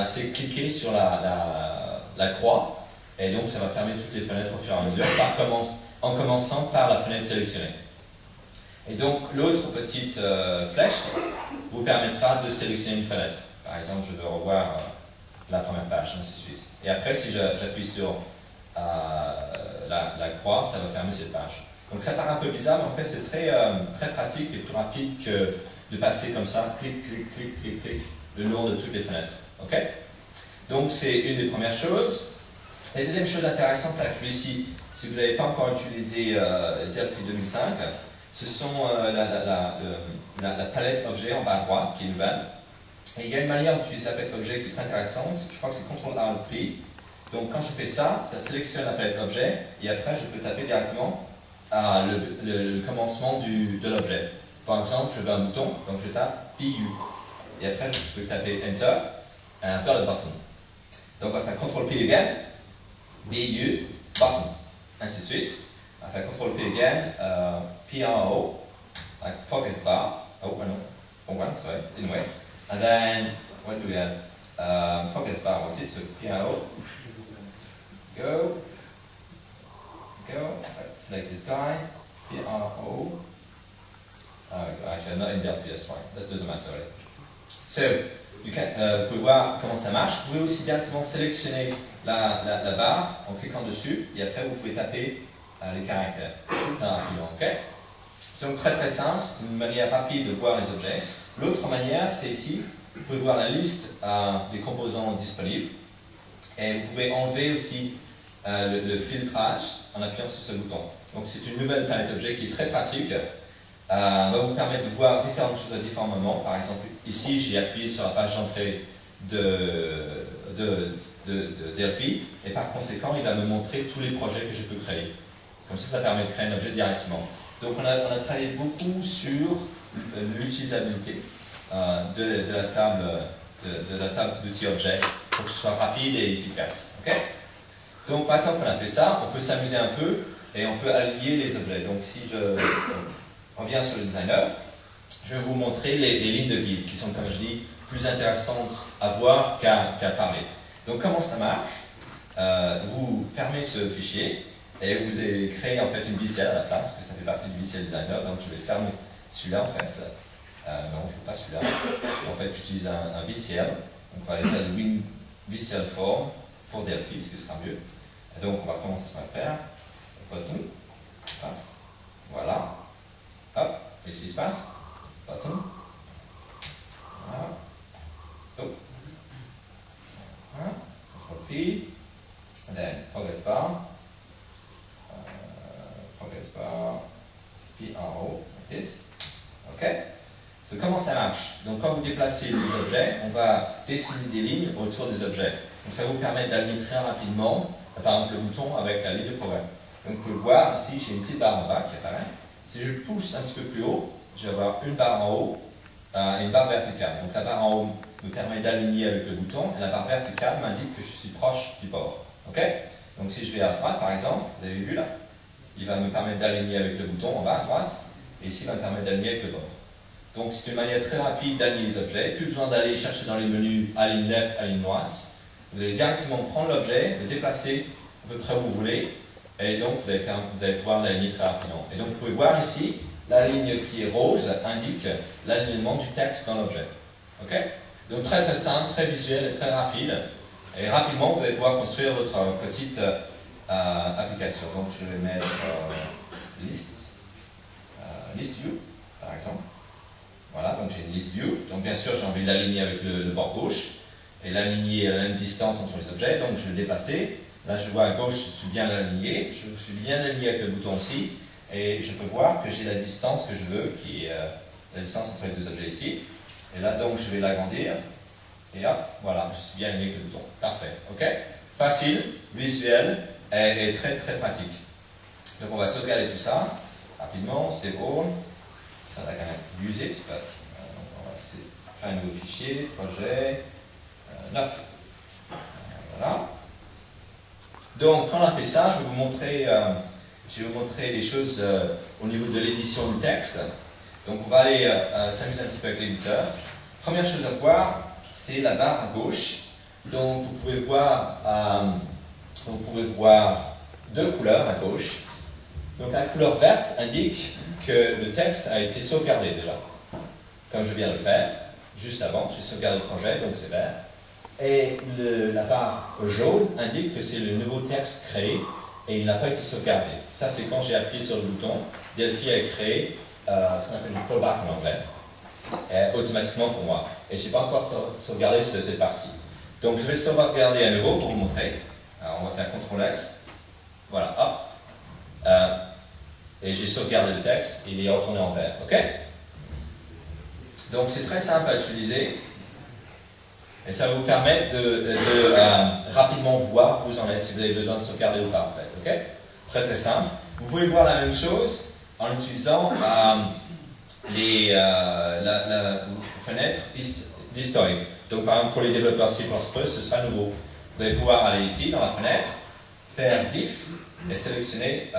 c'est cliquer sur la croix, et donc ça va fermer toutes les fenêtres au fur et à mesure, en commençant par la fenêtre sélectionnée. Et donc l'autre petite flèche vous permettra de sélectionner une fenêtre. Par exemple, je veux revoir la première page, ainsi de suite. Et après, si j'appuie sur la croix, ça va fermer cette page. Donc ça paraît un peu bizarre, mais en fait c'est très pratique et plus rapide que de passer comme ça, clic, clic, clic, clic, clic, le long de toutes les fenêtres. Ok? Donc c'est une des premières choses. La deuxième chose intéressante à inclure ici, si vous n'avez pas encore utilisé Delphi 2005, ce sont la palette objet en bas à droite, qui est nouvelle. Et il y a une manière d'utiliser la palette objet qui est très intéressante, je crois que c'est CTRL-A-P. Donc quand je fais ça, ça sélectionne la palette objet, et après je peux taper directement le commencement de l'objet. Par exemple, je veux un bouton, donc je tape BU. Et après, je peux taper Enter, and I've got a button. Donc on va faire CTRL-P again, BU, button, ainsi de suite. On va faire CTRL-P again, PRO, like progress bar. Oh, no, wrong one, sorry, anyway. And then, what do we have? Progress bar wanted, so PRO. Go. Let's select this guy, PRO. Actually, I'm not in Delphi, that's fine. That doesn't matter, really. So, vous pouvez voir comment ça marche. Vous pouvez aussi directement sélectionner la barre en cliquant dessus, et après vous pouvez taper les caractères. Très rapidement, ok? C'est donc très simple, c'est une manière rapide de voir les objets. L'autre manière, c'est ici, vous pouvez voir la liste des composants disponibles, et vous pouvez enlever aussi le filtrage en appuyant sur ce bouton. Donc c'est une nouvelle palette objet qui est très pratique, va vous permettre de voir différentes choses à différents moments. Par exemple, ici j'ai appuyé sur la page d'entrée de Delphi, et par conséquent il va me montrer tous les projets que je peux créer. Comme ça permet de créer un objet directement. Donc on a travaillé beaucoup sur l'utilisabilité de la table d'outils objets pour que ce soit rapide et efficace. Okay? Donc maintenant qu'on a fait ça, on peut s'amuser un peu et on peut aligner les objets. Donc si je reviens sur le designer, je vais vous montrer les lignes de guide qui sont, comme je dis, plus intéressantes à voir qu'à parler. Donc comment ça marche? Vous fermez ce fichier et vous avez créé en fait une VCL à la place, parce que ça fait partie du VCL designer. Donc je vais fermer celui-là en fait. Non, je ne veux pas celui-là. En fait, j'utilise un VCL. Donc on va aller faire le VCL form pour Delphi, ce qui sera mieux. Et donc on va commencer ce qu'on va faire. Button. Voilà. Hop. Et ce qui se passe. Button. Voilà. Oh. Voilà. Control-P. And then progress bar. Progress bar. PRO. Like this. OK. So, comment ça marche? Donc quand vous déplacez les objets, on va dessiner des lignes autour des objets. Donc ça vous permet d'aligner très rapidement, par exemple le bouton avec la ligne de programme. Donc vous pouvez voir ici, j'ai une petite barre en bas qui apparaît. Si je pousse un petit peu plus haut, je vais avoir une barre en haut et une barre verticale. Donc la barre en haut me permet d'aligner avec le bouton, et la barre verticale m'indique que je suis proche du bord. OK? Donc si je vais à droite par exemple, vous avez vu là, il va me permettre d'aligner avec le bouton en bas à droite, et ici il va me permettre d'aligner avec le bord. Donc c'est une manière très rapide d'aligner les objets, plus besoin d'aller chercher dans les menus align left, align droite. Vous allez directement prendre l'objet, le déplacer à peu près où vous voulez, et donc vous allez pouvoir l'aligner très rapidement. Et donc vous pouvez voir ici, la ligne qui est rose indique l'alignement du texte dans l'objet. OK? Donc très simple, très visuel et très rapide. Et rapidement, vous allez pouvoir construire votre petite application. Donc je vais mettre list view, par exemple. Voilà, donc j'ai une list view. Donc bien sûr, j'ai envie de l'aligner avec le bord gauche et l'aligner à la même distance entre les objets. Donc je vais le dépasser. Là, je vois à gauche, je suis bien aligné. Je suis bien aligné avec le bouton aussi. Et je peux voir que j'ai la distance que je veux, qui est la distance entre les deux objets ici. Et là, donc, je vais l'agrandir. Et hop, voilà, je suis bien aligné avec le bouton. Parfait, OK? facile, visuel et très très pratique. Donc on va sauvegarder tout ça rapidement, c'est bon. So I'm going to use it, but on va faire un nouveau fichier, projet 9. Voilà. Donc quand on a fait ça, je vais vous montrer des choses au niveau de l'édition du texte. Donc on va aller s'amuser un petit peu avec l'éditeur. Première chose à voir, c'est la barre à gauche. Donc vous pouvez voir deux couleurs à gauche. Donc la couleur verte indique que le texte a été sauvegardé déjà, comme je viens de le faire juste avant. J'ai sauvegardé le projet, donc c'est vert. Et la barre jaune indique que c'est le nouveau texte créé et il n'a pas été sauvegardé. Ça, c'est quand j'ai appuyé sur le bouton, Delphi a créé ce qu'on appelle du callback en anglais, automatiquement pour moi. Et je n'ai pas encore sauvegardé cette partie. Donc je vais sauvegarder à nouveau pour vous montrer. Alors on va faire CTRL-S. Voilà, hop. Et j'ai sauvegardé le texte, il est retourné en vert. OK? Donc c'est très simple à utiliser. Et ça va vous permettre de rapidement voir où vous en êtes, si vous avez besoin de sauvegarder ou pas, en fait. OK? Très très simple. Vous pouvez voir la même chose en utilisant la fenêtre d'historique. Donc par exemple, pour les développeurs C++, ce sera nouveau. Vous allez pouvoir aller ici, dans la fenêtre, faire diff et sélectionner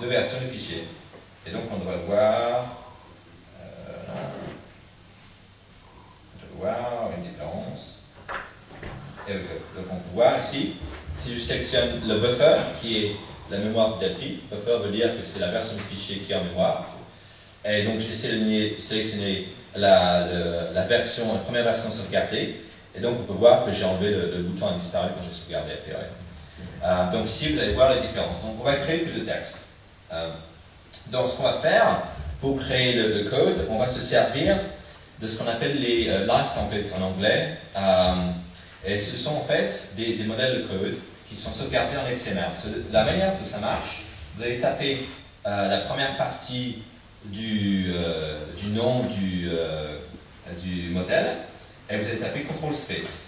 deux versions du fichier. Et donc on devrait voir... une différence. Et donc on peut voir ici, si je sélectionne le buffer, qui est la mémoire de Delphi, buffer veut dire que c'est la version du fichier qui est en mémoire. Et donc j'ai sélectionné la première version sauvegardée. Et donc on peut voir que j'ai enlevé le bouton a disparu quand j'ai sauvegardé a priori. Donc ici vous allez voir la différence. Donc on va créer plus de texte. Donc ce qu'on va faire, pour créer le code, on va se servir de ce qu'on appelle les live templates en anglais. Et ce sont en fait des modèles de code qui sont sauvegardés en XML. La manière dont ça marche, vous allez taper la première partie du nom du modèle et vous allez taper Control Space.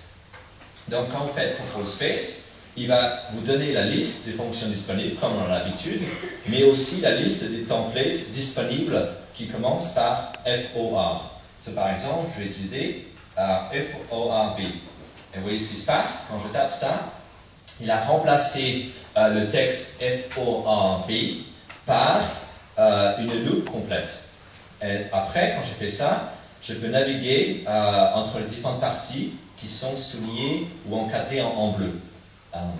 Donc quand vous faites Control Space, il va vous donner la liste des fonctions disponibles comme on a l'habitude, mais aussi la liste des templates disponibles qui commencent par FOR. Par exemple, je vais utiliser FORB. Et vous voyez ce qui se passe quand je tape ça. Il a remplacé le texte FORB par une loupe complète. Et après, quand j'ai fait ça, je peux naviguer entre les différentes parties qui sont soulignées ou encadrées en bleu.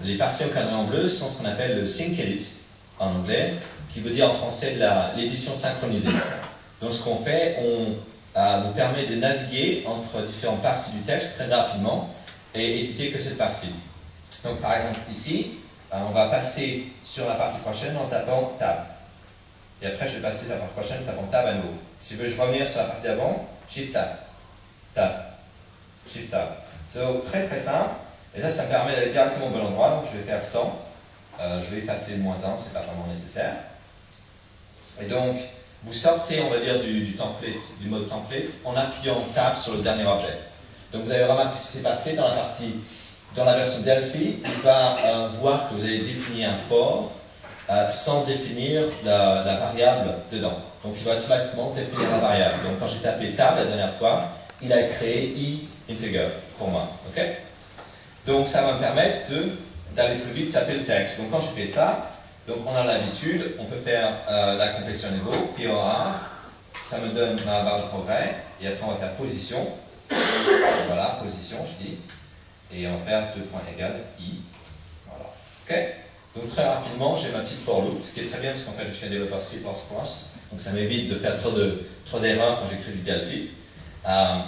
Les parties encadrées en bleu sont ce qu'on appelle le sync edit en anglais, qui veut dire en français l'édition synchronisée. Donc ce qu'on fait, vous permet de naviguer entre différentes parties du texte très rapidement et éditer que cette partie. Donc par exemple ici, on va passer sur la partie prochaine en tapant Tab. Et après je vais passer sur la partie prochaine en tapant Tab à nouveau. Si je veux revenir sur la partie d'avant, Shift Tab, Tab, Shift Tab. C'est très très simple. Et ça me permet d'aller directement au bon endroit. Donc je vais faire 100. Je vais effacer le -1, c'est pas vraiment nécessaire. Et donc, vous sortez, on va dire, du mode template en appuyant Tab sur le dernier objet. Donc vous avez remarqué ce qui s'est passé dans la version Delphi. Il va voir que vous avez défini un for sans définir la variable dedans. Donc il va automatiquement définir la variable. Donc quand j'ai tapé Tab la dernière fois, il a créé integer pour moi. Okay? Donc ça va me permettre d'aller plus vite taper le texte. Donc quand je fais ça, donc on a l'habitude, on peut faire la complétion niveau, POR, ça me donne ma barre de progrès, et après on va faire position, voilà, position je dis, et on va faire 2 points égal I, voilà. Ok? Donc très rapidement, j'ai ma petite for loop, ce qui est très bien parce qu'en fait je suis un développeur C++, donc ça m'évite de faire trop d'erreurs quand j'écris du Delphi.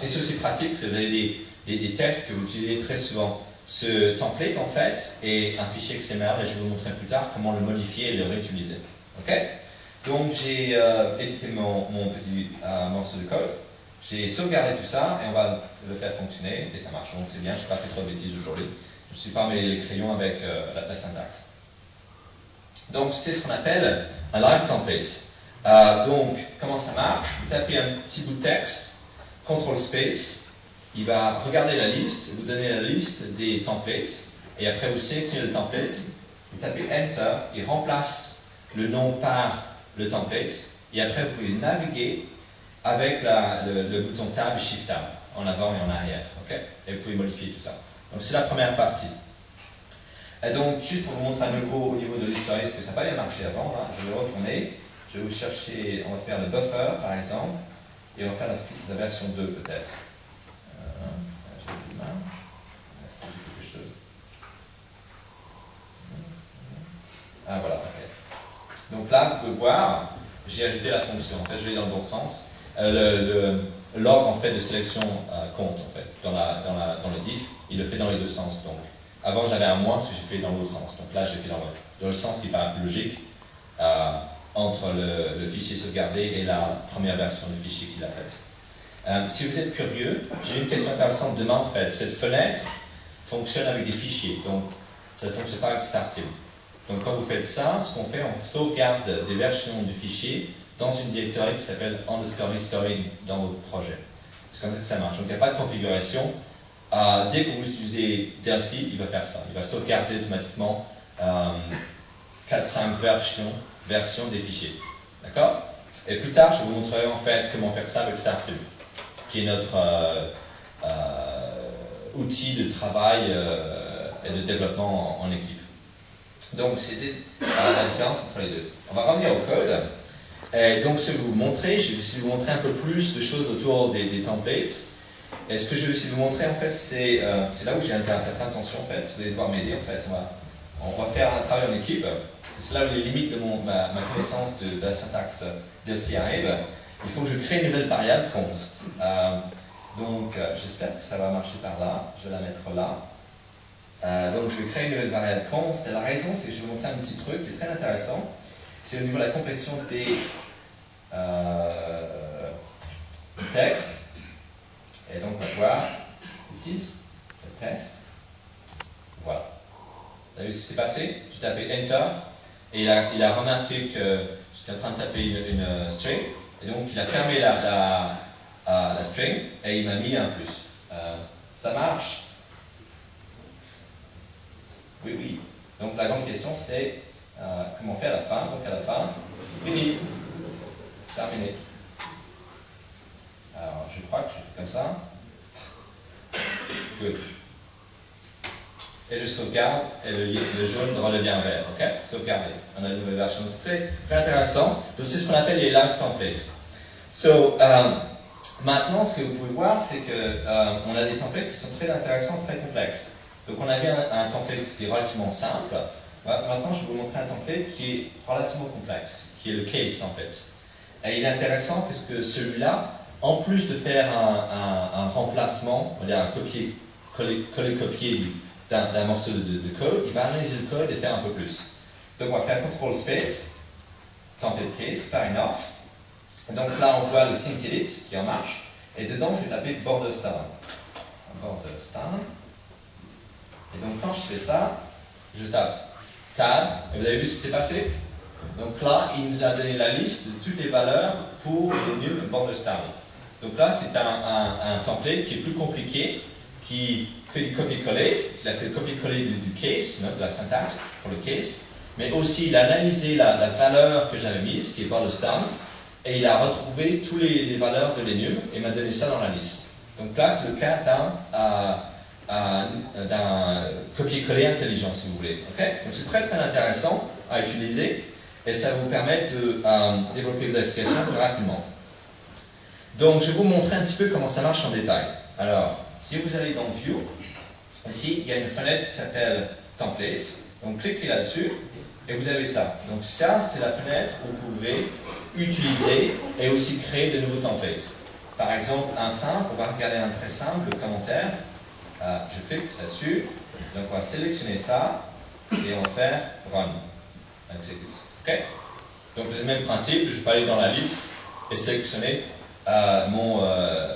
Et c'est aussi pratique, c'est des tests que vous utilisez très souvent. Ce template, en fait, est un fichier XML et je vais vous montrer plus tard comment le modifier et le réutiliser. Ok? Donc, j'ai édité mon petit morceau de code. J'ai sauvegardé tout ça et on va le faire fonctionner et ça marche. Donc, c'est bien, je n'ai pas fait trop de bêtises aujourd'hui. Je ne suis pas mêlé les crayons avec la syntaxe. Donc, c'est ce qu'on appelle un live template. Donc, comment ça marche? Vous tapez un petit bout de texte, Control Space. Il va regarder la liste, vous donner la liste des templates et après vous sélectionnez le template, vous tapez Enter, il remplace le nom par le template, et après vous pouvez naviguer avec le bouton Tab et Shift Tab, en avant et en arrière, ok? Et vous pouvez modifier tout ça. Donc c'est la première partie. Et donc, juste pour vous montrer à nouveau au niveau de l'historique, parce que ça n'a pas bien marché avant, hein, je vais retourner, je vais vous chercher, on va faire le buffer par exemple, et on va faire la version 2 peut-être. J'ai plus de main. Est-ce que j'ai quelque chose? Ah voilà, ok. Donc là, vous pouvez voir, j'ai ajouté la fonction, en fait je vais dans le bon sens. L'ordre en fait de sélection compte en fait, dans le diff, il le fait dans les deux sens. Donc, avant j'avais un moins, ce que j'ai fait dans l'autre sens. Donc là j'ai fait dans le sens qui paraît plus logique entre le fichier sauvegardé et la première version du fichier qu'il a faite. Si vous êtes curieux, j'ai une question intéressante demain en fait. Cette fenêtre fonctionne avec des fichiers, donc ça ne fonctionne pas avec Startib. Donc quand vous faites ça, ce qu'on fait, on sauvegarde des versions du fichier dans une directory qui s'appelle _history dans votre projet. C'est comme ça que ça marche. Donc il n'y a pas de configuration. Dès que vous utilisez Delphi, il va faire ça. Il va sauvegarder automatiquement 4-5 versions des fichiers. D'accord? Et plus tard, je vous montrerai en fait comment faire ça avec Startib, qui est notre outil de travail et de développement en équipe. Donc c'était la différence entre les deux. On va revenir au code. Et donc, je vais vous montrer, je vais aussi vous montrer un peu plus de choses autour des templates. Et ce que je vais aussi vous montrer, en fait, c'est là où j'ai intérêt à faire très attention, en fait. Vous allez devoir m'aider, en fait. On va faire un travail en équipe. C'est là où les limites de ma connaissance de la syntaxe Delphi arrivent. Il faut que je crée une nouvelle variable const. Donc, j'espère que ça va marcher par là. Je vais la mettre là. Donc, je vais créer une nouvelle variable const. Et la raison, c'est que je vais vous montrer un petit truc qui est très intéressant. C'est au niveau de la complétion des textes. Et donc on va voir, ici, le test. Voilà. Vous avez vu ce qui s'est passé? J'ai tapé Enter, et il a remarqué que j'étais en train de taper une string, et donc il a fermé la string, et il m'a mis un plus. Ça marche? Oui, oui. Donc la grande question c'est comment faire à la fin. Donc à la fin, fini, terminé. Alors je crois que je fais comme ça. Good. Et je sauvegarde et le jaune redevient vert. Ok? Sauvegardé. On a une nouvelle version. C'est très intéressant. Donc c'est ce qu'on appelle les live templates. So, maintenant ce que vous pouvez voir c'est qu'on a des templates qui sont très intéressants, très complexes. Donc on avait un template qui est relativement simple. Maintenant, je vais vous montrer un template qui est relativement complexe, qui est le case template. Et il est intéressant parce que celui-là, en plus de faire un remplacement, on va dire un coller-copier d'un morceau de code, il va analyser le code et faire un peu plus. Donc on va faire control space, template case, fair enough. Donc là, on voit le sync edit qui est en marche. Et dedans, je vais taper border star. Border star. Et donc quand je fais ça, je tape tab, et vous avez vu ce qui s'est passé? Donc là, il nous a donné la liste de toutes les valeurs pour les num border star. Donc là, c'est un template qui est plus compliqué, qui fait du copier-coller. Il a fait le copier-coller du case, de la syntaxe pour le case, mais aussi il a analysé la valeur que j'avais mise, qui est border star, et il a retrouvé toutes les valeurs de l'enum et m'a donné ça dans la liste. Donc là, c'est le cas d'un copier-coller intelligent, si vous voulez. Okay? Donc c'est très très intéressant à utiliser et ça va vous permettre de développer vos applications plus rapidement. Donc je vais vous montrer un petit peu comment ça marche en détail. Alors, si vous allez dans View, ici il y a une fenêtre qui s'appelle Templates. Donc cliquez là-dessus et vous avez ça. Donc ça, c'est la fenêtre où vous pouvez utiliser et aussi créer de nouveaux templates. Par exemple, un simple, on va regarder un très simple, le commentaire. Je clique là-dessus, donc on va sélectionner ça et on va faire Run. Execute. Ok? Donc le même principe, je peux aller dans la liste et sélectionner mon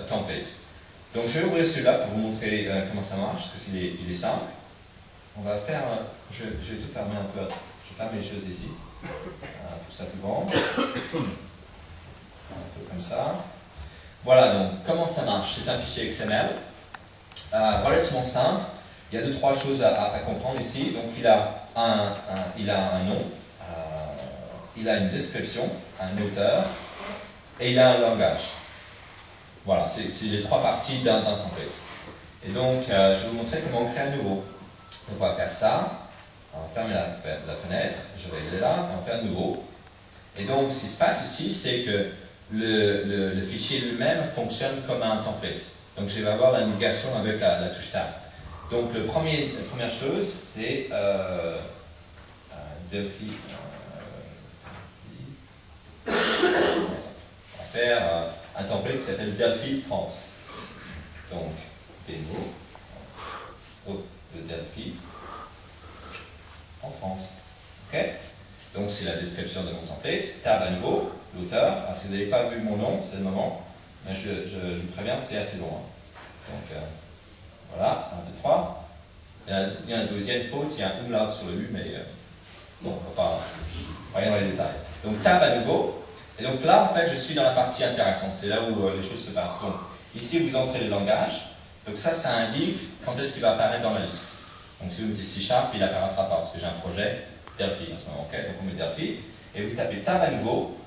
template. Donc je vais ouvrir celui-là pour vous montrer comment ça marche, parce qu'il est simple. On va faire, je vais tout fermer un peu, je ferme les choses ici, tout ça tout grand, un peu comme ça. Voilà donc comment ça marche, c'est un fichier XML. Relativement simple. il y a 2-3 choses à comprendre ici. Donc il a un nom, il a une description, un auteur, et il a un langage. Voilà, c'est les 3 parties d'un template. Et donc, je vais vous montrer comment on crée un nouveau. Donc on va faire ça, on va fermer la fenêtre, je vais aller là, on va faire un nouveau. Et donc, ce qui se passe ici, c'est que le fichier lui-même fonctionne comme un template. Donc, je vais avoir la navigation avec la touche Tab. Donc, la première chose, c'est Delphi. On va faire un template qui s'appelle Delphi France. Donc, démo de Delphi en France. OK? Donc, c'est la description de mon template. Tab à nouveau, l'auteur. Alors, si vous n'avez pas vu mon nom, c'est le moment. Mais je vous préviens, c'est assez long. Donc, voilà, 1, 2, 3. Il y a une deuxième faute, il y a un umlaut sur le U, mais bon, on ne va pas rien dans les détails. Donc, Tab à nouveau. Et donc là, en fait, je suis dans la partie intéressante. C'est là où les choses se passent. Donc, ici, vous entrez le langage. Donc ça indique quand est-ce qu'il va apparaître dans la liste. Donc, si vous mettez C#, il n'apparaîtra pas, parce que j'ai un projet Delphi en ce moment. Okay, donc, on met Delphi. Et vous tapez Tab à nouveau.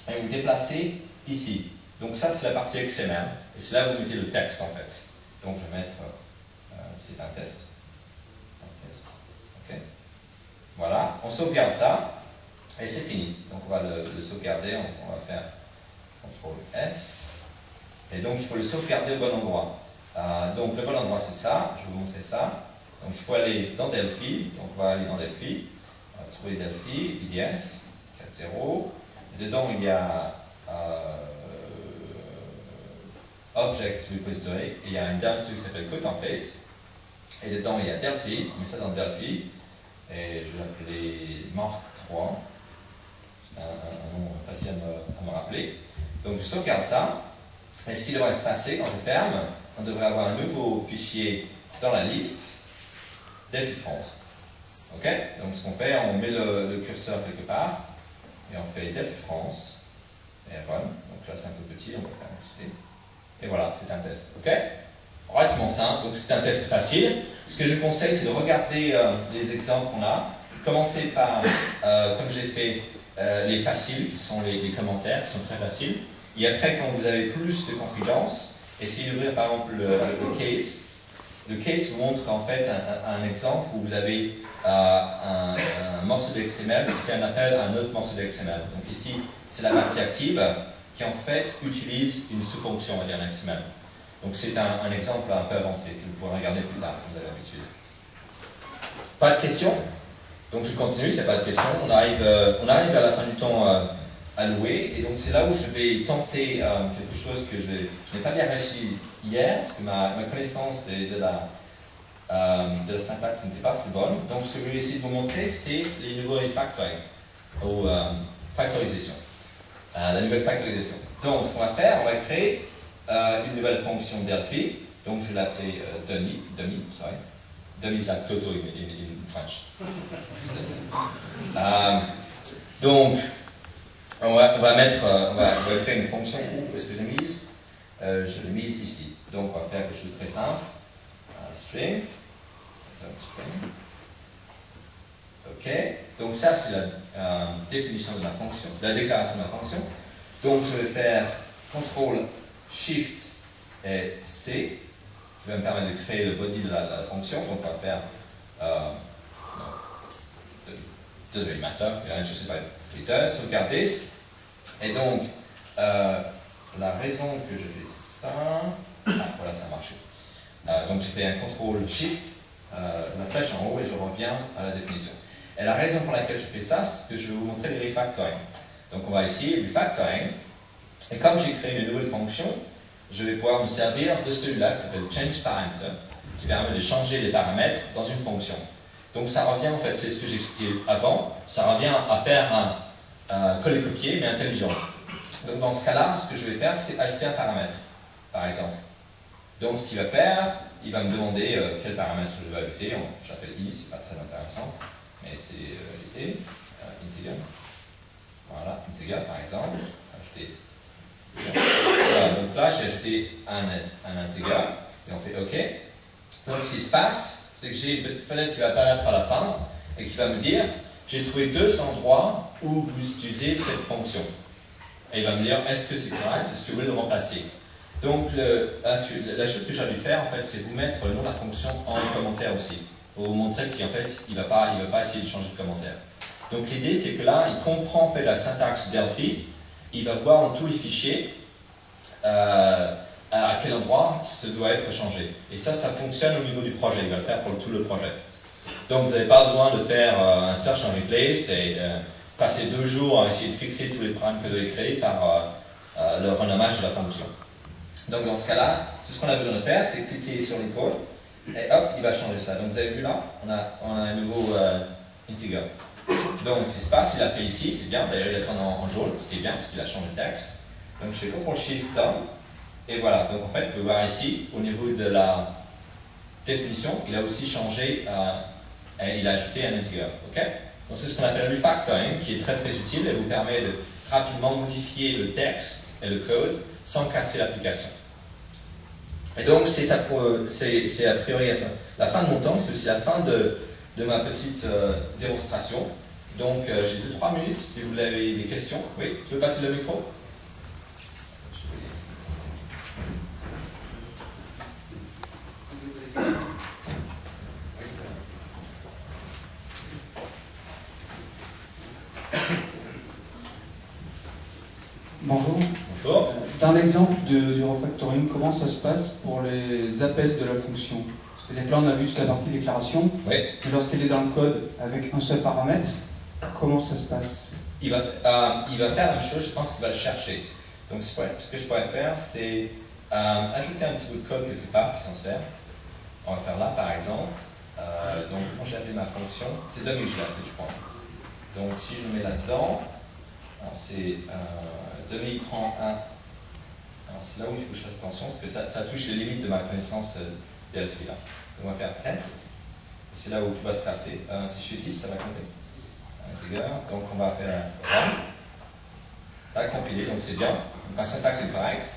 Et vous déplacez ici. Donc ça, c'est la partie XML. Et c'est là où vous mettez le texte, en fait. Donc, je vais mettre... c'est un test. OK. Voilà, on sauvegarde ça. Et c'est fini. Donc, on va le sauvegarder. On va faire CTRL S. Et donc, il faut le sauvegarder au bon endroit. Donc, le bon endroit, c'est ça. Je vais vous montrer ça. Donc, il faut aller dans Delphi. Donc, on va aller dans Delphi. On va trouver Delphi, IDS 4.0. Et dedans, il y a Object Repository. Et il y a un truc qui s'appelle CodeTemplates. Et dedans, il y a Delphi. On met ça dans Delphi. Et je vais l'appeler Mark 3. C'est un nom facile à me rappeler. Donc, je sauvegarde ça. Et ce qui devrait se passer quand je ferme, on devrait avoir un nouveau fichier dans la liste, Delphi France. OK? Donc, ce qu'on fait, on met le curseur quelque part, et on fait Delphi France, et run. Donc là, c'est un peu petit, on va faire un petit. Et voilà, c'est un test. OK? Relativement simple, donc c'est un test facile. Ce que je conseille, c'est de regarder les exemples qu'on a. Commencer par, comme j'ai fait, les faciles, qui sont les commentaires, qui sont très faciles. Et après, quand vous avez plus de confidence, essayez d'ouvrir par exemple le case. Le case vous montre en fait un exemple où vous avez un morceau de XML qui fait un appel à un autre morceau de XML. Donc ici, c'est la partie active qui en fait utilise une sous-fonction, on va dire un XML. Donc c'est un exemple un peu avancé que vous pourrez regarder plus tard si vous avez l'habitude. Pas de questions? Donc je continue, s'il n'y a pas de questions. On arrive à la fin du temps alloué, et donc c'est là où je vais tenter quelque chose que je n'ai pas bien réussi hier, parce que ma connaissance de la syntaxe n'était pas assez bonne. Donc ce que je vais essayer de vous montrer, c'est les nouveaux refactoring, ou factorisation. La nouvelle factorisation. Donc ce qu'on va faire, on va créer une nouvelle fonction Delphi, donc je vais l'appeler dummy, sorry. Dummy is like Toto in French. Donc, on va créer une fonction. Où est-ce que je l'ai mise? Je l'ai mise ici. Donc, on va faire quelque chose de très simple. String. OK. Donc, ça, c'est la définition de ma fonction, la déclaration de ma fonction. Donc, je vais faire CTRL, SHIFT et C, qui va me permettre de créer le body de la fonction. Donc, on va faire doesn't really matter, you're interested by it does, sauvegarder. Et donc, la raison que je fais ça, voilà, ça a marché. Donc, j'ai fait un CTRL SHIFT, la flèche en haut, et je reviens à la définition. Et la raison pour laquelle je fais ça, c'est parce que je vais vous montrer les refactoring. Donc, on va ici, refactoring, et comme j'ai créé une nouvelle fonction, je vais pouvoir me servir de celui-là qui s'appelle change parameter, qui permet de changer les paramètres dans une fonction. Donc ça revient, en fait, c'est ce que j'expliquais avant, ça revient à faire un coller-copier, mais intelligent. Donc dans ce cas-là, ce que je vais faire, c'est ajouter un paramètre, par exemple. Donc ce qu'il va faire, il va me demander quel paramètre je vais ajouter. J'appelle i, c'est pas très intéressant, mais c'est integer. Voilà, integer par exemple. Ajouter. Voilà, donc là, j'ai ajouté un integer, et on fait OK. Donc ce qui se passe, c'est que j'ai une petite fenêtre qui va apparaître à la fin et qui va me dire j'ai trouvé 2 endroits où vous utilisez cette fonction. Et il va me dire est-ce que c'est correct, est-ce que vous voulez le remplacer. Donc la chose que j'ai dû faire en fait, c'est vous mettre le nom de la fonction en commentaire aussi, pour vous montrer qu'en fait il va pas essayer de changer de commentaire. Donc l'idée c'est que là il comprend en fait la syntaxe Delphi, il va voir dans tous les fichiers à quel endroit ça doit être changé. Et ça fonctionne au niveau du projet, il va le faire pour tout le projet. Donc vous n'avez pas besoin de faire un search and replace et passer 2 jours à essayer de fixer tous les problèmes que vous avez créés par le renommage de la fonction. Donc dans ce cas-là, tout ce qu'on a besoin de faire, c'est cliquer sur l'icône et hop, il va changer ça. Donc vous avez vu là, on a un nouveau integer. Donc ce qui se passe, il a fait ici, c'est bien, d'ailleurs il est en jaune, ce qui est bien parce qu'il a changé de texte. Donc je fais CTRL-SHIFT-DOWN et voilà, donc en fait, vous pouvez voir ici, au niveau de la définition, il a aussi changé, et il a ajouté un integer. Okay? Donc c'est ce qu'on appelle le refactoring, qui est très très utile et vous permet de rapidement modifier le texte et le code sans casser l'application. Et donc c'est a priori la fin de mon temps, c'est aussi la fin de ma petite démonstration. Donc j'ai 2-3 minutes si vous avez des questions. Oui, tu veux passer le micro? Bonjour. Bonjour. Dans l'exemple du refactoring, comment ça se passe pour les appels de la fonction? C'est-à-dire que là, on a vu toute la partie déclaration, Oui. mais lorsqu'elle est dans le code avec un seul paramètre, comment ça se passe? Il va faire la même chose, je pense qu'il va le chercher. Donc ce que je pourrais faire, c'est ajouter un petit bout de code quelque part qui s'en sert. On va faire là par exemple. Donc quand j'avais ma fonction, c'est demi-là que tu prends. Donc si je le mets là-dedans, c'est demi prend 1. C'est là où il faut que je fasse attention, parce que ça touche les limites de ma connaissance Delphi là. Donc on va faire test. C'est là où tout va se passer. Si je fais 10, ça va compter. Donc on va faire run. Ça a compilé, donc c'est bien. Donc la syntaxe est correcte.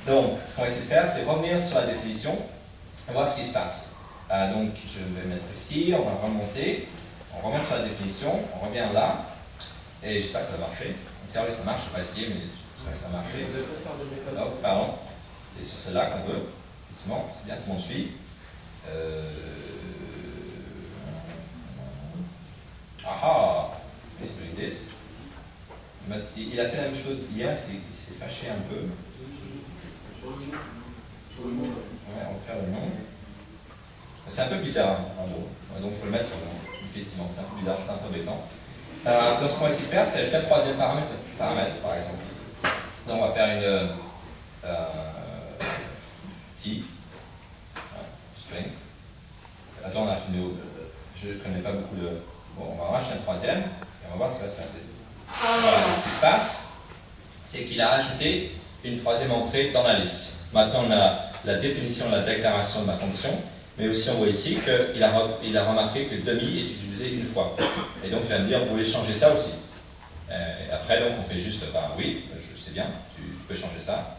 Donc ce qu'on va essayer de faire, c'est revenir sur la définition et voir ce qui se passe. Donc je vais mettre ici, on va remonter, on remonte sur la définition, on revient là, et j'espère que ça va marcher. En théorie ça marche, je vais pas essayer, mais j'espère que ça va marcher. Oh, pardon, c'est sur celle-là qu'on veut. Effectivement, c'est bien, tout le monde suit. Ah, il a fait la même chose hier, il s'est fâché un peu. Ouais, on va faire le nom. C'est un peu bizarre, en gros. Donc il faut le mettre sur le nom. Effectivement, c'est un peu bizarre, c'est un peu embêtant. Donc ce qu'on va essayer de faire, c'est ajouter un troisième paramètre, par exemple. Donc on va faire une string. Attends, on a fini. Je ne connais pas beaucoup de. Bon, on va racheter un troisième et on va voir ce qui va se passer. Voilà, donc ce qui se passe, c'est qu'il a ajouté une troisième entrée dans la liste. Maintenant, on a la définition de la déclaration de ma fonction, mais aussi on voit ici qu'il a remarqué que demi est utilisé une fois. Et donc, il va me dire, vous voulez changer ça aussi. Et après, donc, on fait juste, oui, je sais bien, tu peux changer ça.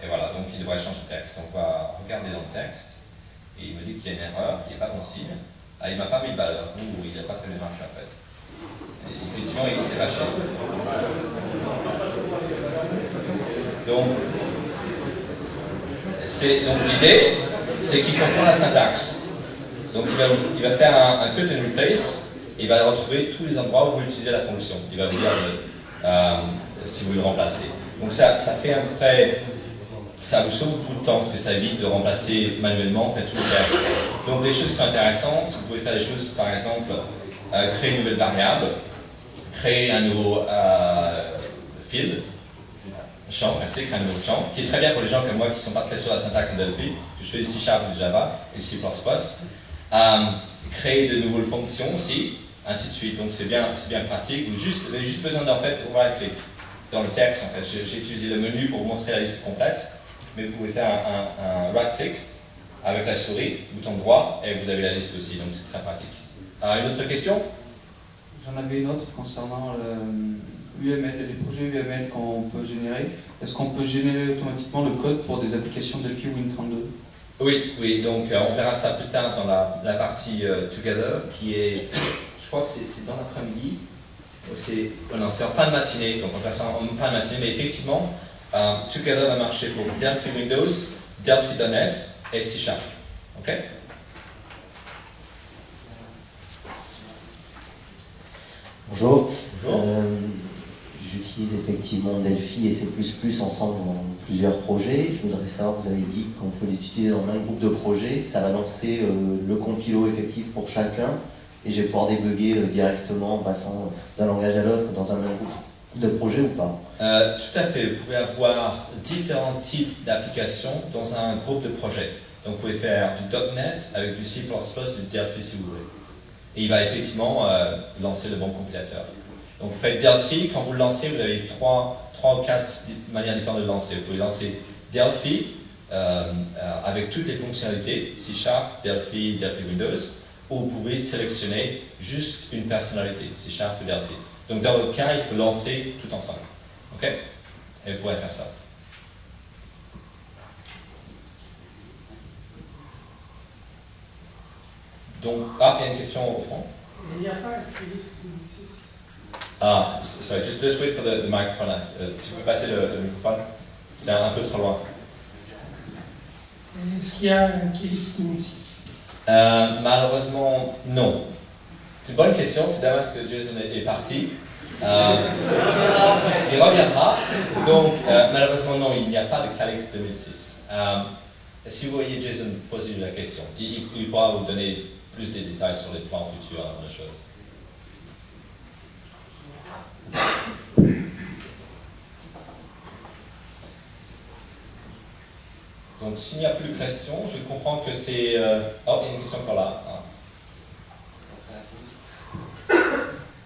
Et voilà, donc il devrait changer de texte. Donc, on va regarder dans le texte, et il me dit qu'il y a une erreur, qu'il n'y a pas bon signe. Ah, il ne m'a pas mis de valeur, ou il n'a pas très bien marché en fait. Et effectivement, il s'est lâché. Donc l'idée, c'est qu'il comprend la syntaxe. Donc il va faire un cut and replace, et il va retrouver tous les endroits où vous utilisez la fonction. Il va vous dire si vous le remplacez. Donc ça fait à peu près, ça vous sauve beaucoup de temps, parce que ça évite de remplacer manuellement en fait, tout le texte. Donc les choses qui sont intéressantes, vous pouvez faire des choses, par exemple, créer une nouvelle variable, créer un nouveau field, champ, créer un nouveau champ, qui est très bien pour les gens comme moi qui ne sont pas très sur la syntaxe de Delphi, je fais du C# et du Java et du C++, créer de nouvelles fonctions aussi, ainsi de suite. Donc c'est bien pratique, vous avez juste besoin d'en fait right-click dans le texte en fait. J'ai utilisé le menu pour vous montrer la liste complète, mais vous pouvez faire un right-click avec la souris, bouton droit, et vous avez la liste aussi, donc c'est très pratique. Une autre question? J'en avais une autre concernant UML, les projets UML qu'on peut générer. Est-ce qu'on peut générer automatiquement le code pour des applications Delphi Win32? Oui, oui, donc on verra ça plus tard dans la partie Together, qui est, je crois que c'est dans l'après-midi, non, c'est en fin de matinée, donc on va faire ça en fin de matinée, mais effectivement, Together va marcher pour Delphi Windows, Delphi.net et C#. Ok? Bonjour. Bonjour. J'utilise effectivement Delphi et C++ ensemble dans plusieurs projets. Je voudrais savoir, vous avez dit qu'on faut les utiliser dans un groupe de projets, ça va lancer le compilo effectif pour chacun et je vais pouvoir débugger directement en passant d'un langage à l'autre dans un même groupe de projet ou pas? Tout à fait, vous pouvez avoir différents types d'applications dans un groupe de projets. Donc vous pouvez faire du .NET avec du C++ et du Delphi si vous voulez. Et il va effectivement lancer le bon compilateur. Donc vous faites Delphi, quand vous le lancez, vous avez trois ou quatre manières différentes de le lancer. Vous pouvez lancer Delphi avec toutes les fonctionnalités, C#, Delphi, Delphi Windows, ou vous pouvez sélectionner juste une personnalité, C# ou Delphi. Donc dans votre cas, il faut lancer tout ensemble. Ok? Et vous pourrez faire ça. Donc, il y a une question au fond. Il n'y a pas Félix Numixis. Sorry, just wait for the microphone. Tu peux passer le microphone? C'est un peu trop loin. Est-ce qu'il y a un Félix Numixis? Malheureusement, non. C'est une bonne question, c'est dommage que Jason est parti. Il reviendra. Donc, malheureusement, non, il n'y a pas de Calix 2006. Si vous voyez Jason poser la question, il pourra vous donner plus de détails sur les plans futurs des choses. Donc, s'il n'y a plus de questions, je comprends que c'est... il y a une question encore là.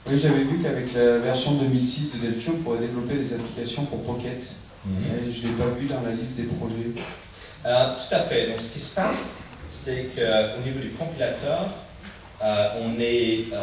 Oui, j'avais vu qu'avec la version 2006 de Delphi, on pourrait développer des applications pour Pocket. Et je ne l'ai pas vu dans la liste des projets. Tout à fait. Donc, ce qui se passe, c'est qu'au niveau du compilateur, on est